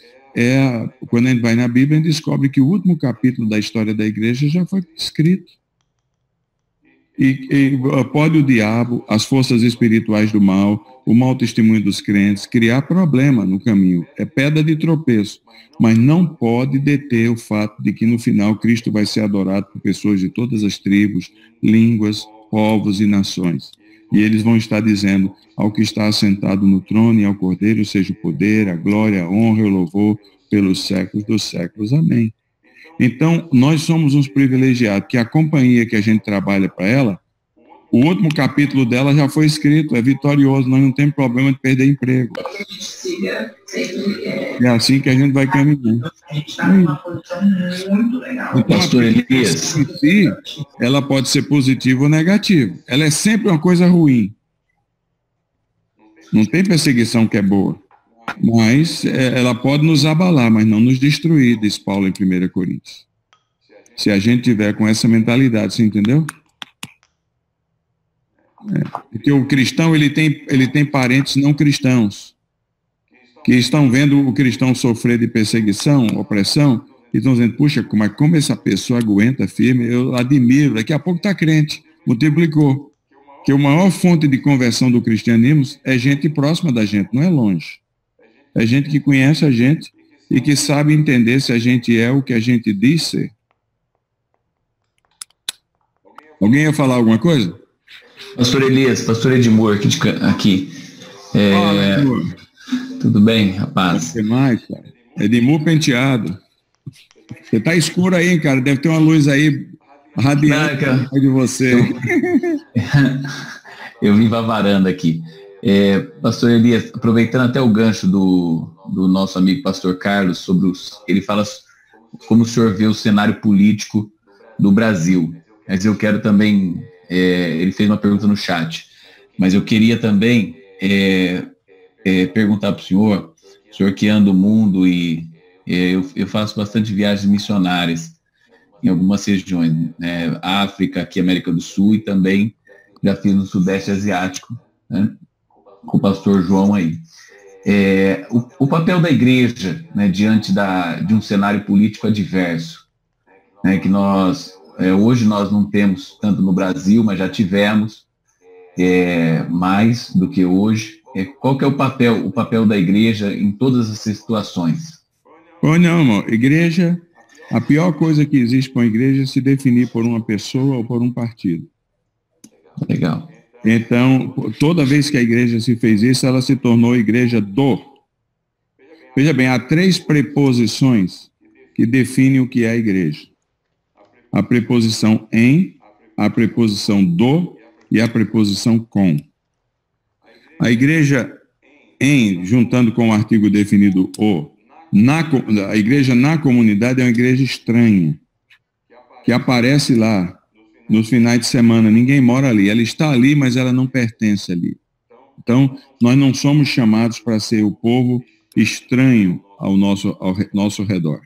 quando a gente vai na Bíblia, a gente descobre que o último capítulo da história da igreja já foi escrito. E pode o diabo, as forças espirituais do mal, o mau testemunho dos crentes, criar problema no caminho. É pedra de tropeço, mas não pode deter o fato de que no final Cristo vai ser adorado por pessoas de todas as tribos, línguas, povos e nações. E eles vão estar dizendo ao que está assentado no trono e ao Cordeiro seja o poder, a glória, a honra e o louvor pelos séculos dos séculos. Amém. Então, nós somos uns privilegiados, que a companhia que a gente trabalha para ela, o último capítulo dela já foi escrito, é vitorioso, nós não temos problema de perder emprego. É assim que a gente vai caminhando. A gente está numa posição muito legal. Então, pastor Elias, em si, ela pode ser positiva ou negativa. Ela é sempre uma coisa ruim. Não tem perseguição que é boa. Mas ela pode nos abalar, mas não nos destruir, diz Paulo em 1 Coríntios. Se a gente tiver com essa mentalidade, você entendeu? Porque o cristão, ele tem parentes não cristãos, que estão vendo o cristão sofrer de perseguição, opressão, e estão dizendo, puxa, mas como essa pessoa aguenta firme, eu admiro, daqui a pouco está crente, multiplicou. Que a maior fonte de conversão do cristianismo é gente próxima da gente, não é longe. É gente que conhece a gente e que sabe entender se a gente é o que a gente diz ser. Alguém ia falar alguma coisa? Pastor Elias, pastor Edmur aqui. Fala, Edmur. Tudo bem, rapaz? O que mais, cara? Edmur Penteado. Você tá escuro aí, cara. Deve ter uma luz aí radiante de você. Eu vim para a varanda aqui. Pastor Elias, aproveitando até o gancho do nosso amigo pastor Carlos, ele fala como o senhor vê o cenário político do Brasil. Mas eu quero também, ele fez uma pergunta no chat, mas eu queria também perguntar para o senhor que anda o mundo e eu faço bastante viagens missionárias em algumas regiões, né? África, aqui América do Sul, e também já fiz no Sudeste Asiático, né? Com o pastor João aí. O papel da igreja, né, diante de um cenário político adverso, né, que hoje nós não temos tanto no Brasil, mas já tivemos mais do que hoje. Qual que é o papel da igreja em todas essas situações? Não, irmão. Igreja, a pior coisa que existe para uma igreja é se definir por uma pessoa ou por um partido. Legal. Então, toda vez que a igreja se fez isso, ela se tornou igreja do. Veja bem, há 3 preposições que definem o que é a igreja. A preposição em, a preposição do e a preposição com. A igreja em, juntando com o artigo definido o, a igreja na comunidade é uma igreja estranha, que aparece lá nos finais de semana, ninguém mora ali, ela está ali, mas ela não pertence ali. Então, nós não somos chamados para ser o povo estranho ao nosso redor.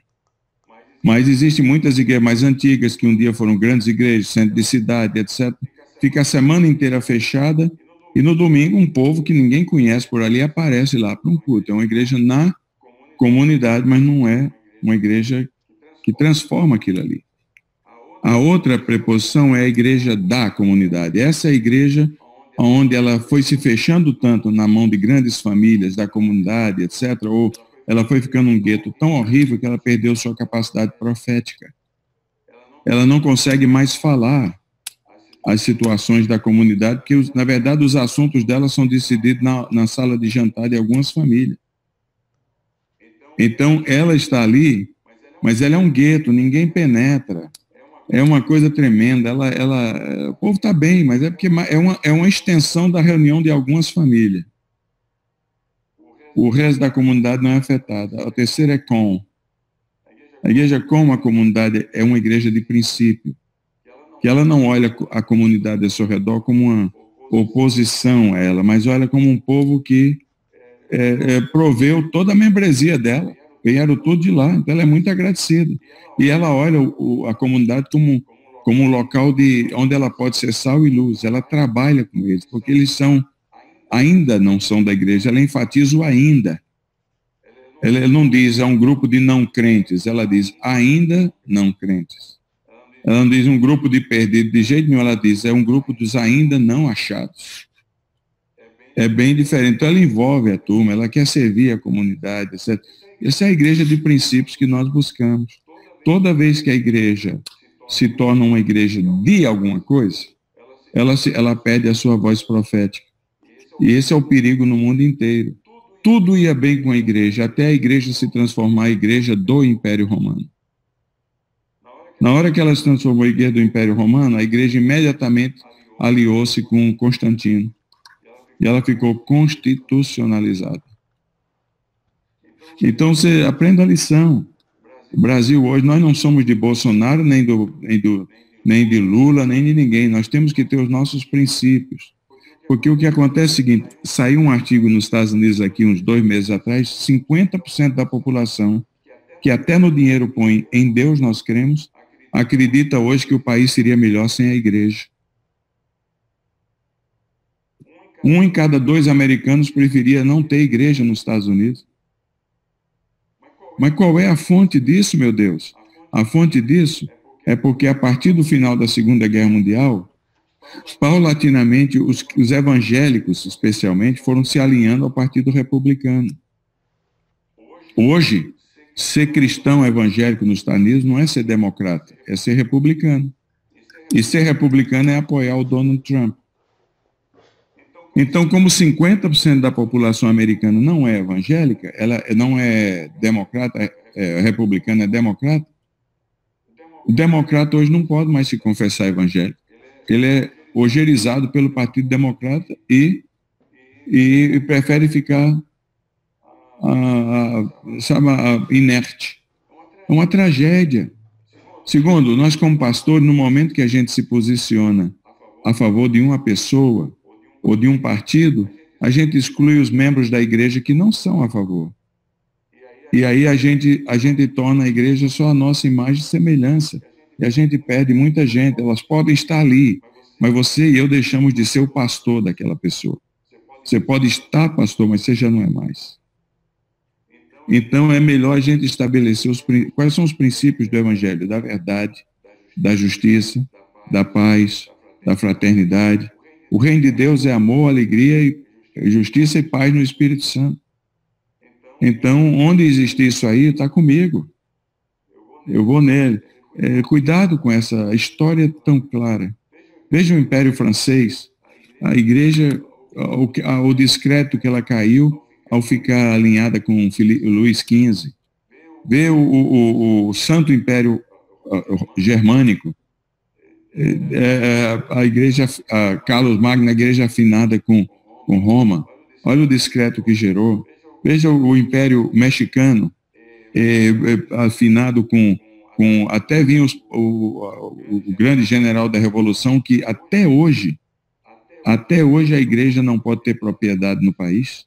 Mas existem muitas igrejas mais antigas, que um dia foram grandes igrejas, centro de cidade, etc. Fica a semana inteira fechada, e no domingo um povo que ninguém conhece por ali aparece lá para um culto. É uma igreja na comunidade, mas não é uma igreja que transforma aquilo ali. A outra preposição é a igreja da comunidade. Essa é a igreja onde ela foi se fechando tanto na mão de grandes famílias da comunidade, etc., ou ela foi ficando um gueto tão horrível que ela perdeu sua capacidade profética. Ela não consegue mais falar as situações da comunidade, porque, na verdade, os assuntos dela são decididos na sala de jantar de algumas famílias. Então, ela está ali, mas ela é um gueto, ninguém penetra. É uma coisa tremenda. O povo está bem, mas é porque é uma extensão da reunião de algumas famílias. O resto da comunidade não é afetada. A terceira é com. A igreja com a comunidade é uma igreja de princípio, que ela não olha a comunidade ao seu redor como uma oposição a ela, mas olha como um povo que proveu toda a membresia dela. Vieram tudo de lá, então ela é muito agradecida. E ela olha a comunidade como um local onde ela pode ser sal e luz. Ela trabalha com eles, porque eles ainda não são da igreja. Ela enfatiza o ainda. Ela não diz, é um grupo de não crentes. Ela diz, ainda não crentes. Ela não diz um grupo de perdidos, de jeito nenhum. Ela diz, é um grupo dos ainda não achados. É bem diferente. Então ela envolve a turma, ela quer servir a comunidade, etc. Essa é a igreja de princípios que nós buscamos. Toda vez que a igreja se torna uma igreja de alguma coisa, ela perde a sua voz profética. E esse é o perigo no mundo inteiro. Tudo ia bem com a igreja, até a igreja se transformar a igreja do Império Romano. Na hora que ela se transformou a igreja do Império Romano, a igreja imediatamente aliou-se com Constantino. E ela ficou constitucionalizada. Então, você aprenda a lição. O Brasil hoje, nós não somos de Bolsonaro, nem de Lula, nem de ninguém. Nós temos que ter os nossos princípios. Porque o que acontece é o seguinte, saiu um artigo nos Estados Unidos aqui uns 2 meses atrás, 50% da população, que até no dinheiro põe em Deus nós cremos, acredita hoje que o país seria melhor sem a igreja. 1 em cada 2 americanos preferia não ter igreja nos Estados Unidos. Mas qual é a fonte disso, meu Deus? A fonte disso é porque a partir do final da Segunda Guerra Mundial, paulatinamente, os evangélicos, especialmente, foram se alinhando ao Partido Republicano. Hoje, ser cristão evangélico nos Estados Unidos não é ser democrata, é ser republicano. E ser republicano é apoiar o Donald Trump. Então, como 50% da população americana não é evangélica, ela não é democrata, republicana é democrata, o democrata hoje não pode mais se confessar evangélico. Ele é ojerizzado pelo Partido Democrata e prefere ficar inerte. É uma tragédia. Segundo, nós como pastores, no momento que a gente se posiciona a favor de uma pessoa ou de um partido, a gente exclui os membros da igreja que não são a favor. E aí a gente torna a igreja só a nossa imagem e semelhança. E a gente perde muita gente. Elas podem estar ali, mas você e eu deixamos de ser o pastor daquela pessoa. Você pode estar pastor, mas você já não é mais. Então é melhor a gente estabelecer quais são os princípios do evangelho, da verdade, da justiça, da paz, da fraternidade. O reino de Deus é amor, alegria, justiça e paz no Espírito Santo. Então, onde existe isso aí, está comigo. Eu vou nele. Cuidado com essa história tão clara. Veja o Império Francês, a igreja, o discreto que ela caiu ao ficar alinhada com Luís XV. Vê o Santo Império Germânico, a igreja, Carlos Magno, a igreja afinada com Roma. Olha o discreto que gerou. Veja o Império Mexicano, afinado com até vinha o grande general da Revolução, que até hoje a igreja não pode ter propriedade no país.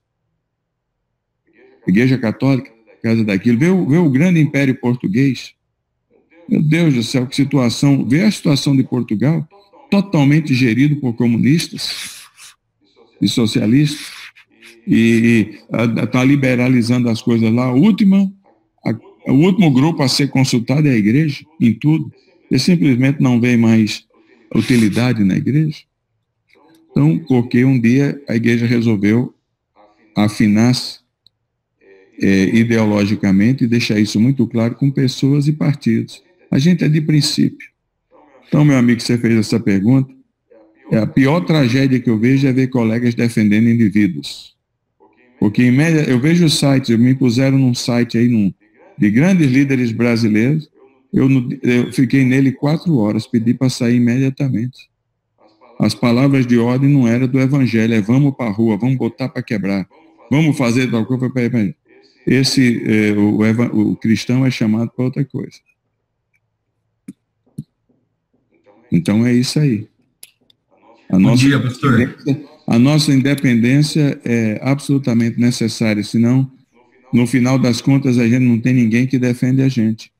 Igreja Católica, casa daquilo. Vê o grande Império Português. Meu Deus do céu, que situação. Vê a situação de Portugal, totalmente gerido por comunistas e socialistas. E está liberalizando as coisas lá. O último grupo a ser consultado é a igreja, em tudo. Eles simplesmente não vê mais utilidade na igreja. Então, porque um dia a igreja resolveu afinar-se ideologicamente e deixar isso muito claro com pessoas e partidos. A gente é de princípio. Então, meu amigo, você fez essa pergunta. A pior tragédia que eu vejo é ver colegas defendendo indivíduos. Porque, em média, eu vejo os sites, me puseram num site aí de grandes líderes brasileiros, eu fiquei nele 4 horas, pedi para sair imediatamente. As palavras de ordem não eram do evangelho, vamos para a rua, vamos botar para quebrar, vamos fazer tal coisa para evangelho. O cristão é chamado para outra coisa. Então é isso aí. Bom dia, pastor. A nossa independência é absolutamente necessária, senão, no final das contas, a gente não tem ninguém que defende a gente,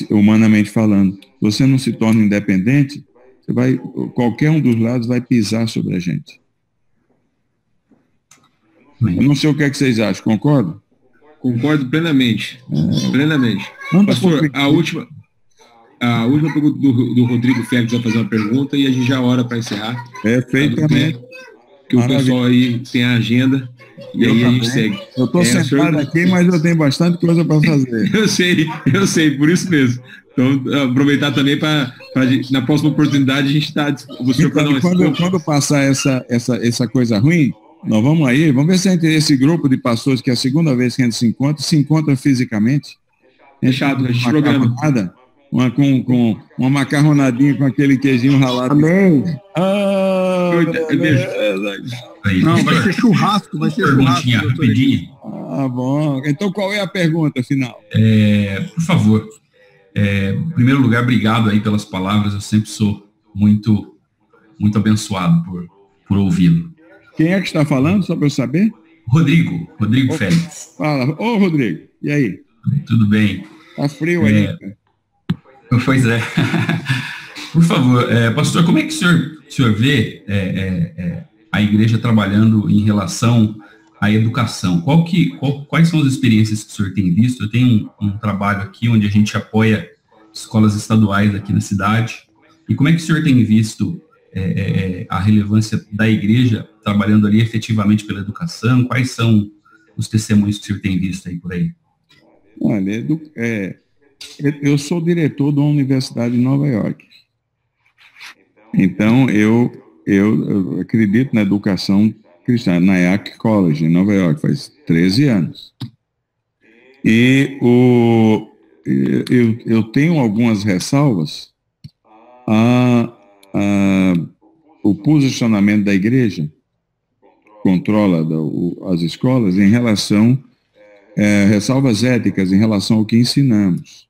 humanamente falando. Você não se torna independente, qualquer um dos lados vai pisar sobre a gente. Eu não sei o que é que vocês acham, concordam? Concordo plenamente. Plenamente. Pastor, a última pergunta do Rodrigo Félix vai fazer uma pergunta e a gente já ora para encerrar. Perfeitamente. Que o pessoal aí tem a agenda e aí a gente segue. Eu estou sentado aqui, mas eu tenho bastante coisa para fazer. Eu sei, por isso mesmo. Então, aproveitar também para na próxima oportunidade a gente está... Quando passar essa coisa ruim, nós vamos aí, vamos ver se esse grupo de pastores, que é a segunda vez que a gente se encontra fisicamente. Fechado, a gente programa. Com uma macarronadinha com aquele queijinho ralado. Amém. Não, vai ser churrasco, rapidinho. Bom. Então, qual é a pergunta final? Por favor, em primeiro lugar, obrigado aí pelas palavras. Eu sempre sou muito, muito abençoado por ouvi-lo. Quem é que está falando, só para eu saber? Rodrigo Félix. Fala. Ô, Rodrigo, e aí? Tudo bem. Tá frio aí, cara. Pois é. Por favor, pastor, como é que o senhor vê a igreja trabalhando em relação à educação? Quais são as experiências que o senhor tem visto? Eu tenho um trabalho aqui onde a gente apoia escolas estaduais aqui na cidade. E como é que o senhor tem visto a relevância da igreja trabalhando ali efetivamente pela educação? Quais são os testemunhos que o senhor tem visto aí por aí? Olha, eu sou diretor de uma universidade de Nova York. Então, eu acredito na educação cristã, na Yaak College, em Nova York, faz 13 anos. E eu tenho algumas ressalvas o posicionamento da igreja, controla as escolas, em relação, ressalvas éticas em relação ao que ensinamos.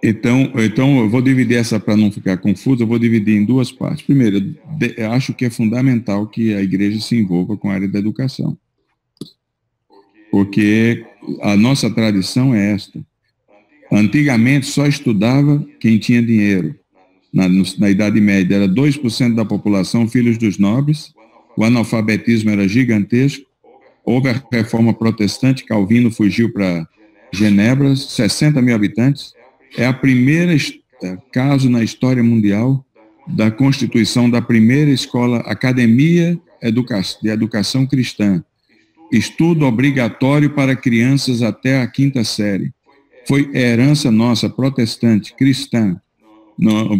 Então eu vou dividir essa para não ficar confuso, eu vou dividir em duas partes. Primeiro, eu acho que é fundamental que a igreja se envolva com a área da educação, porque a nossa tradição é esta. Antigamente só estudava quem tinha dinheiro. Na Idade Média era 2% da população filhos dos nobres, o analfabetismo era gigantesco, houve a reforma protestante, Calvino fugiu para Genebra, 60 mil habitantes. É a primeira caso na história mundial da constituição da primeira escola, academia de educação cristã. Estudo obrigatório para crianças até a 5ª série. Foi herança nossa, protestante, cristã,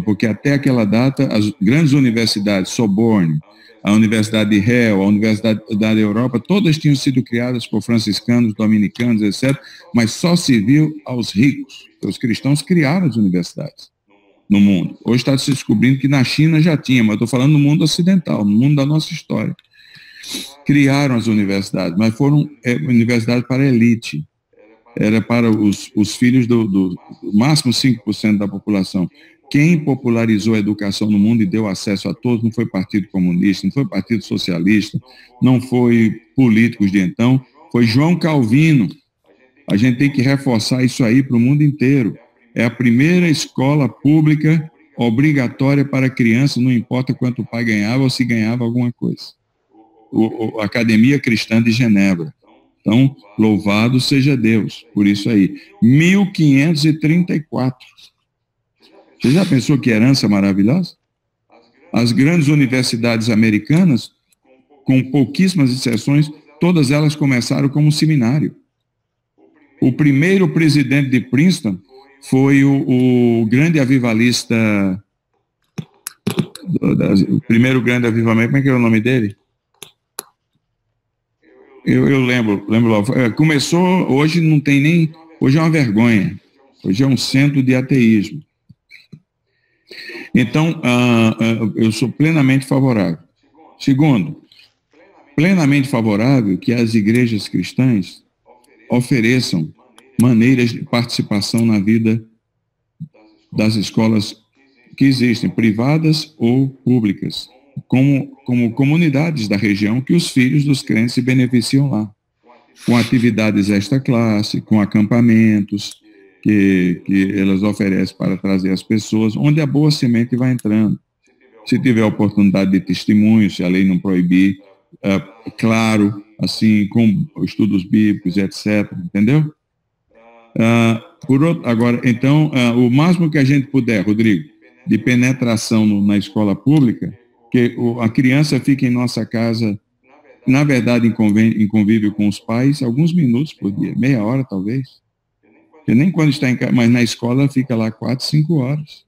porque até aquela data as grandes universidades, Sorbonne, a Universidade de Halle, a Universidade da Europa, todas tinham sido criadas por franciscanos, dominicanos, etc., mas só se viu aos ricos. Os cristãos criaram as universidades no mundo. Hoje está se descobrindo que na China já tinha, mas estou falando no mundo ocidental, no mundo da nossa história. Criaram as universidades, mas foram universidades para a elite. Era para os filhos do máximo 5% da população. Quem popularizou a educação no mundo e deu acesso a todos não foi Partido Comunista, não foi Partido Socialista, não foi políticos de então, foi João Calvino. A gente tem que reforçar isso aí para o mundo inteiro. É a primeira escola pública obrigatória para crianças, não importa quanto o pai ganhava ou se ganhava alguma coisa. A Academia Cristã de Genebra. Então, louvado seja Deus por isso aí. 1534. Você já pensou que herança maravilhosa? As grandes universidades americanas, com pouquíssimas exceções, todas elas começaram como seminário. O primeiro presidente de Princeton foi o grande avivalista, o primeiro grande avivamento, como é que é o nome dele? Eu lembro logo. Começou, hoje não tem nem, hoje é uma vergonha, hoje é um centro de ateísmo. Então, eu sou plenamente favorável. Segundo, plenamente favorável que as igrejas cristãs ofereçam maneiras de participação na vida das escolas que existem, privadas ou públicas, como comunidades da região que os filhos dos crentes se beneficiam lá, com atividades extra-classe, com acampamentos que elas oferecem para trazer as pessoas, onde a boa semente vai entrando. Se tiver oportunidade de testemunho, se a lei não proibir, claro, assim, com estudos bíblicos, etc., entendeu? Agora, então, o máximo que a gente puder, Rodrigo, de penetração na escola pública, que a criança fica em nossa casa, na verdade, em convívio com os pais, alguns minutos por dia, meia hora talvez. Porque nem quando está em casa, mas na escola fica lá 4, 5 horas.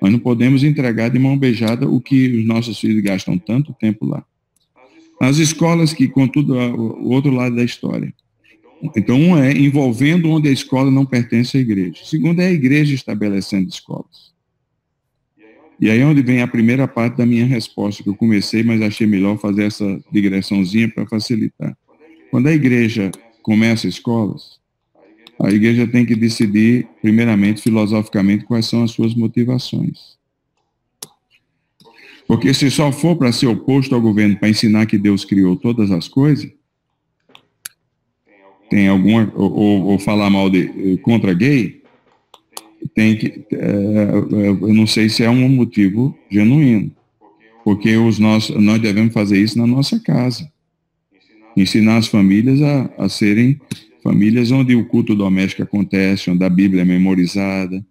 Nós não podemos entregar de mão beijada o que os nossos filhos gastam tanto tempo lá. As escolas que, contudo, o outro lado da história. Então, um é envolvendo onde a escola não pertence à igreja. Segundo é a igreja estabelecendo escolas. E aí é onde vem a primeira parte da minha resposta, que eu comecei, mas achei melhor fazer essa digressãozinha para facilitar. Quando a igreja começa escolas, a igreja tem que decidir, primeiramente, filosoficamente, quais são as suas motivações. Porque se só for para ser oposto ao governo, para ensinar que Deus criou todas as coisas, tem alguma, ou falar mal contra gay, tem que, eu não sei se é um motivo genuíno, porque nós devemos fazer isso na nossa casa, ensinar as famílias a serem famílias onde o culto doméstico acontece, onde a Bíblia é memorizada.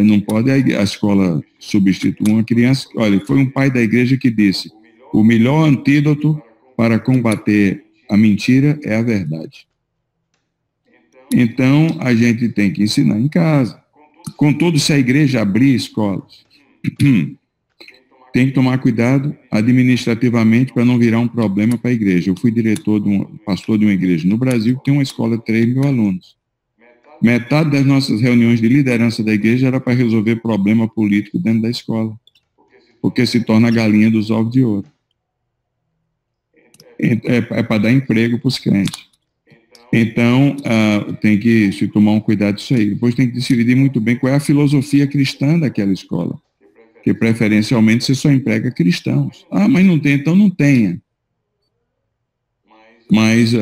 Não pode a escola substituir uma criança. Olha, foi um pai da igreja que disse: o melhor antídoto para combater a mentira é a verdade. Então, a gente tem que ensinar em casa. Contudo, se a igreja abrir escolas, tem que tomar cuidado administrativamente para não virar um problema para a igreja. Eu fui pastor de uma igreja no Brasil que tem uma escola de 3 mil alunos. Metade das nossas reuniões de liderança da igreja era para resolver problema político dentro da escola, porque se torna a galinha dos ovos de ouro. É para dar emprego para os crentes. Então, tem que se tomar um cuidado disso aí. Depois tem que decidir muito bem qual é a filosofia cristã daquela escola, que preferencialmente você só emprega cristãos. Mas não tem, então não tenha. Mas,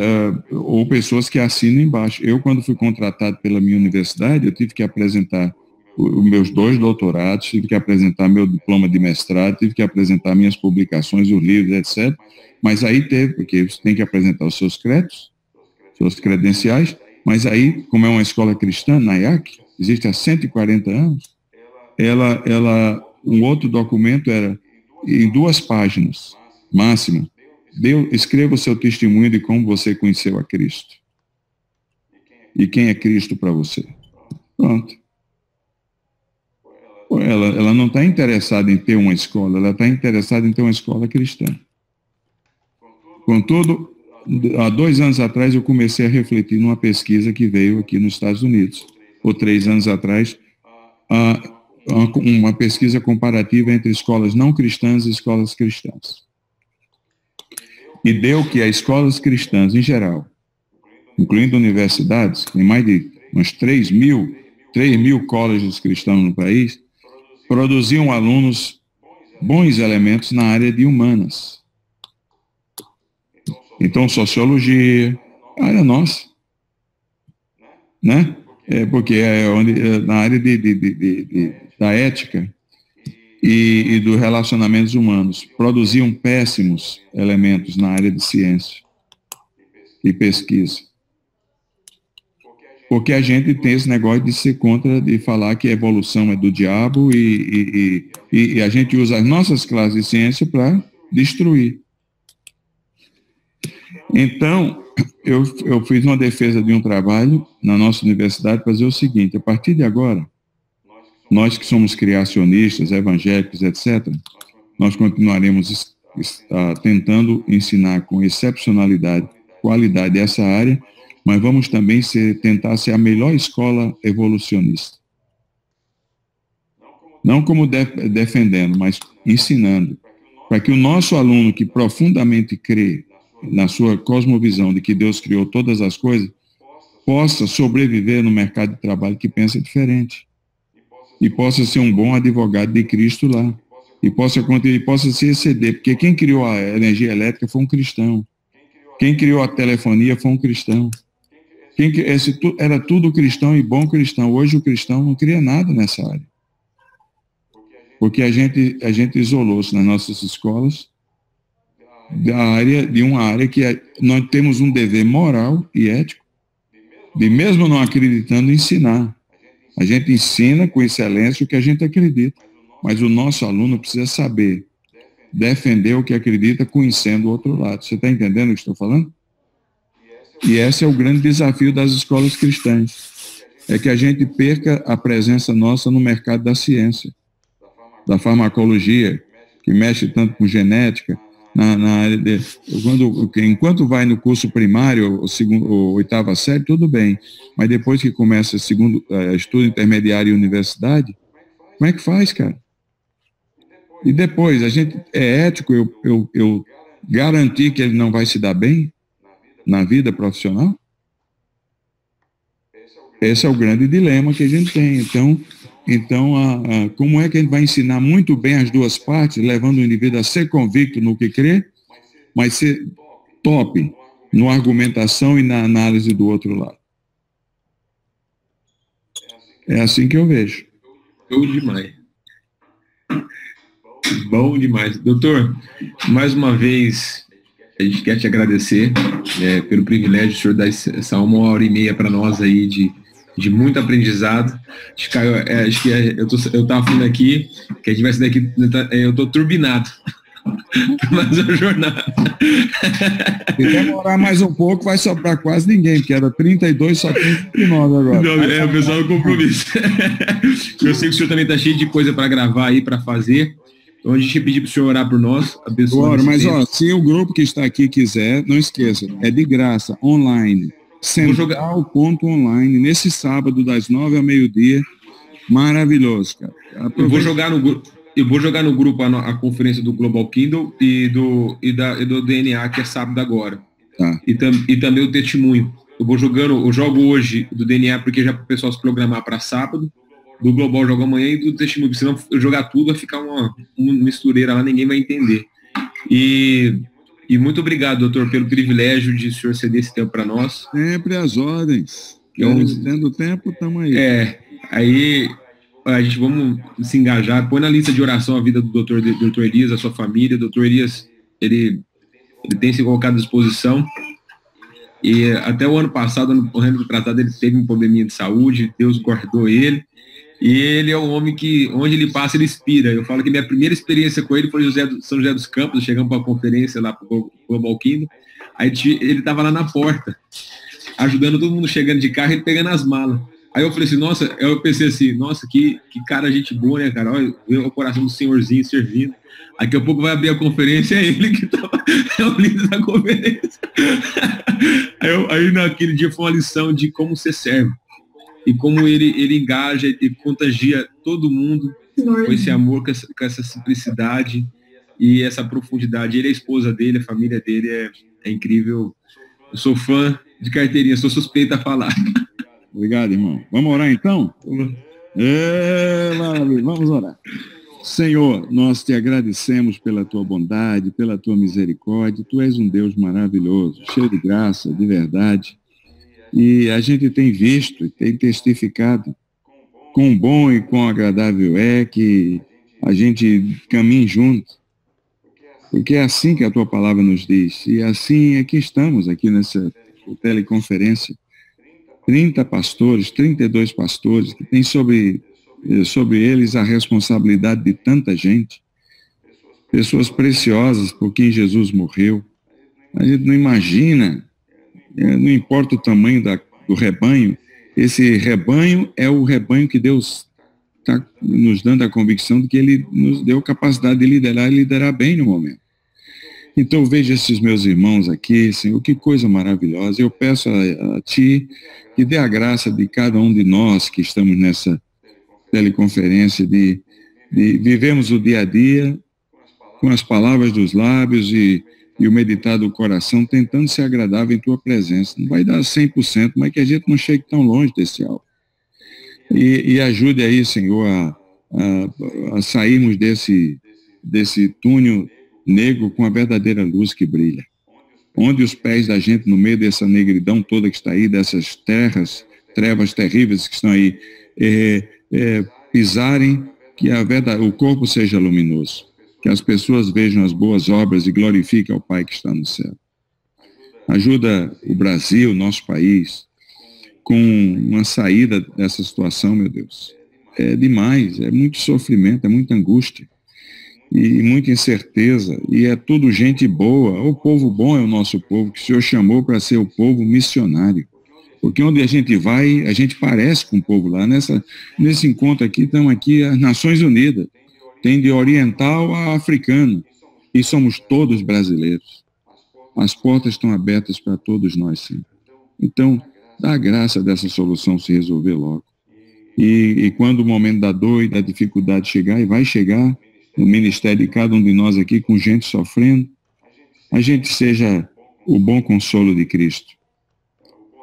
ou pessoas que assinam embaixo. Eu, quando fui contratado pela minha universidade, eu tive que apresentar os meus 2 doutorados, tive que apresentar meu diploma de mestrado, tive que apresentar minhas publicações, os livros, etc. Mas aí teve, porque você tem que apresentar os seus créditos, suas credenciais, mas aí, como é uma escola cristã, NAIAC, existe há 140 anos, um outro documento era em 2 páginas, máxima. Escreva o seu testemunho de como você conheceu a Cristo. E quem é Cristo para você. Pronto. Ela não está interessada em ter uma escola, ela está interessada em ter uma escola cristã. Contudo, há 2 anos atrás eu comecei a refletir numa pesquisa que veio aqui nos Estados Unidos, ou 3 anos atrás, uma pesquisa comparativa entre escolas não cristãs e escolas cristãs. E deu que as escolas cristãs, em geral, incluindo universidades, tem mais de uns 3 mil colégios cristãos no país, produziam alunos bons elementos na área de humanas. Então, sociologia, área nossa, né? Porque na área da ética e dos relacionamentos humanos, produziam péssimos elementos na área de ciência e pesquisa. Porque a gente tem esse negócio de ser contra, de falar que a evolução é do diabo e a gente usa as nossas classes de ciência para destruir. Então, eu fiz uma defesa de um trabalho na nossa universidade para dizer o seguinte: a partir de agora, nós que somos criacionistas, evangélicos, etc., nós continuaremos tentando ensinar com excepcionalidade, qualidade essa área, mas vamos também tentar ser a melhor escola evolucionista. Não como defendendo, mas ensinando, para que o nosso aluno que profundamente crê na sua cosmovisão de que Deus criou todas as coisas, possa sobreviver no mercado de trabalho que pensa diferente. E possa ser um bom advogado de Cristo lá. E possa se exceder, porque quem criou a energia elétrica foi um cristão. Quem criou a telefonia foi um cristão. Era tudo cristão e bom cristão. Hoje o cristão não cria nada nessa área. Porque a gente isolou-se nas nossas escolas de uma área que nós temos um dever moral e ético de, mesmo não acreditando, ensinar. A gente ensina com excelência o que a gente acredita, mas o nosso aluno precisa saber defender o que acredita, conhecendo o outro lado. Você está entendendo o que estou falando? E esse é o grande desafio das escolas cristãs, é que a gente perca a presença nossa no mercado da ciência, da farmacologia, que mexe tanto com genética, na área enquanto vai no curso primário, ou 8ª série, tudo bem, mas depois que começa estudo intermediário e universidade, como é que faz, cara? E depois, a gente é ético eu garantir que ele não vai se dar bem na vida profissional? Esse é o grande dilema que a gente tem. Então, como é que a gente vai ensinar muito bem as duas partes, levando o indivíduo a ser convicto no que crê, mas ser top na argumentação e na análise do outro lado? É assim que eu vejo. Show demais. Bom demais. Doutor, mais uma vez, a gente quer te agradecer pelo privilégio de o senhor dar essa 1h30 para nós aí de muito aprendizado. Acho que eu estava falando aqui que a gente vai sair daqui, eu estou turbinado para fazer a jornada. Se demorar mais um pouco, vai sobrar quase ninguém, porque era 32, só 39 agora. Não, o pessoal é um compromisso. Eu sei que o senhor também está cheio de coisa para gravar aí, para fazer. Então a gente ia pedir para o senhor orar por nós. Mas se o grupo que está aqui quiser, não esqueça, é de graça, online. Central.online, nesse sábado, das 9 ao meio-dia. Maravilhoso, cara. Eu vou jogar no grupo a conferência do Global Kindle e do DNA, que é sábado agora. Tá. E também o testemunho. eu jogo hoje do DNA porque já para o pessoal se programar para sábado, do Global eu jogo amanhã e do Testemunho, senão eu jogar tudo vai ficar uma mistureira lá, ninguém vai entender. E muito obrigado, doutor, pelo privilégio de o senhor ceder esse tempo para nós. Sempre às ordens. Tendo tempo, estamos aí. Aí a gente vamos se engajar, põe na lista de oração a vida do doutor Elias, a sua família. O doutor Elias, ele tem se colocado à disposição. E até o ano passado, ano retrasado, ele teve um probleminha de saúde, Deus guardou ele. E ele é um homem que, onde ele passa, ele inspira. Eu falo que minha primeira experiência com ele foi São José dos Campos, chegamos para uma conferência lá para o Global Kingdom. Aí ele estava lá na porta, ajudando todo mundo chegando de carro, ele pegando as malas. Aí eu falei assim, nossa, eu pensei assim, nossa, que cara gente boa, né, cara? Olha o coração do senhorzinho servindo. Daqui a pouco vai abrir a conferência, é ele que é o líder da conferência. Aí naquele dia foi uma lição de como ser servo. E como ele engaja e contagia todo mundo com esse amor, com essa simplicidade e essa profundidade. Ele é a esposa dele, a família dele é incrível. Eu sou fã de carteirinha, sou suspeito a falar. Obrigado, irmão. Vamos orar então? Maravilha, vamos orar. Senhor, nós te agradecemos pela tua bondade, pela tua misericórdia. Tu és um Deus maravilhoso, cheio de graça, de verdade. E a gente tem visto e tem testificado quão bom e quão agradável é que a gente caminhe junto. Porque é assim que a tua palavra nos diz. E assim é que estamos aqui nessa teleconferência. 30 pastores, 32 pastores, que têm sobre eles a responsabilidade de tanta gente. Pessoas preciosas por quem Jesus morreu. A gente não imagina, não importa o tamanho do rebanho, esse rebanho é o rebanho que Deus está nos dando a convicção de que Ele nos deu capacidade de liderar e liderar bem no momento. Então veja esses meus irmãos aqui, Senhor, que coisa maravilhosa. Eu peço a Ti que dê a graça de cada um de nós que estamos nessa teleconferência de vivemos o dia a dia com as palavras dos lábios e o meditar do coração, tentando ser agradável em Tua presença. Não vai dar 100%, mas que a gente não chegue tão longe desse alvo. E ajude aí, Senhor, a sairmos desse túnel negro com a verdadeira luz que brilha. Onde os pés da gente, no meio dessa negridão toda que está aí, dessas trevas terríveis que estão aí, pisarem, que o corpo seja luminoso. Que as pessoas vejam as boas obras e glorifiquem ao Pai que está no céu. Ajuda o Brasil, nosso país, com uma saída dessa situação, meu Deus. É demais, é muito sofrimento, é muita angústia e muita incerteza, e é tudo gente boa. O povo bom é o nosso povo, que o Senhor chamou para ser o povo missionário. Porque onde a gente vai, a gente parece com o povo lá. Nesse encontro aqui, estamos aqui as Nações Unidas. Tem de oriental a africano. E somos todos brasileiros. As portas estão abertas para todos nós, sim. Então, dá a graça dessa solução se resolver logo. E quando o momento da dor e da dificuldade chegar, e vai chegar, no ministério de cada um de nós aqui, com gente sofrendo, a gente seja o bom consolo de Cristo.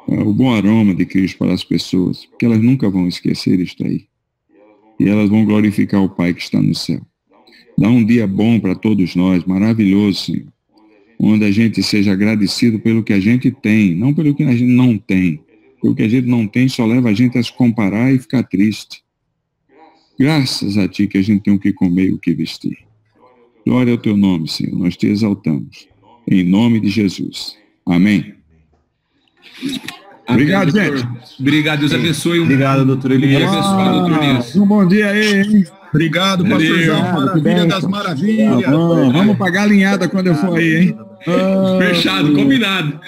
O bom aroma de Cristo para as pessoas, porque elas nunca vão esquecer isto aí. E elas vão glorificar o Pai que está no céu. Dá um dia bom para todos nós, maravilhoso, Senhor, onde a gente seja agradecido pelo que a gente tem, não pelo que a gente não tem. Pelo que a gente não tem só leva a gente a se comparar e ficar triste. Graças a Ti que a gente tem o que comer e o que vestir. Glória ao Teu nome, Senhor, nós Te exaltamos. Em nome de Jesus. Amém. Obrigado, gente. Obrigado, Deus abençoe. Obrigado, doutor Elias. Um bom dia aí, hein? Obrigado, pastorzão. Maravilha das maravilhas. Vamos pagar a linhada quando eu for aí, hein? Fechado, combinado.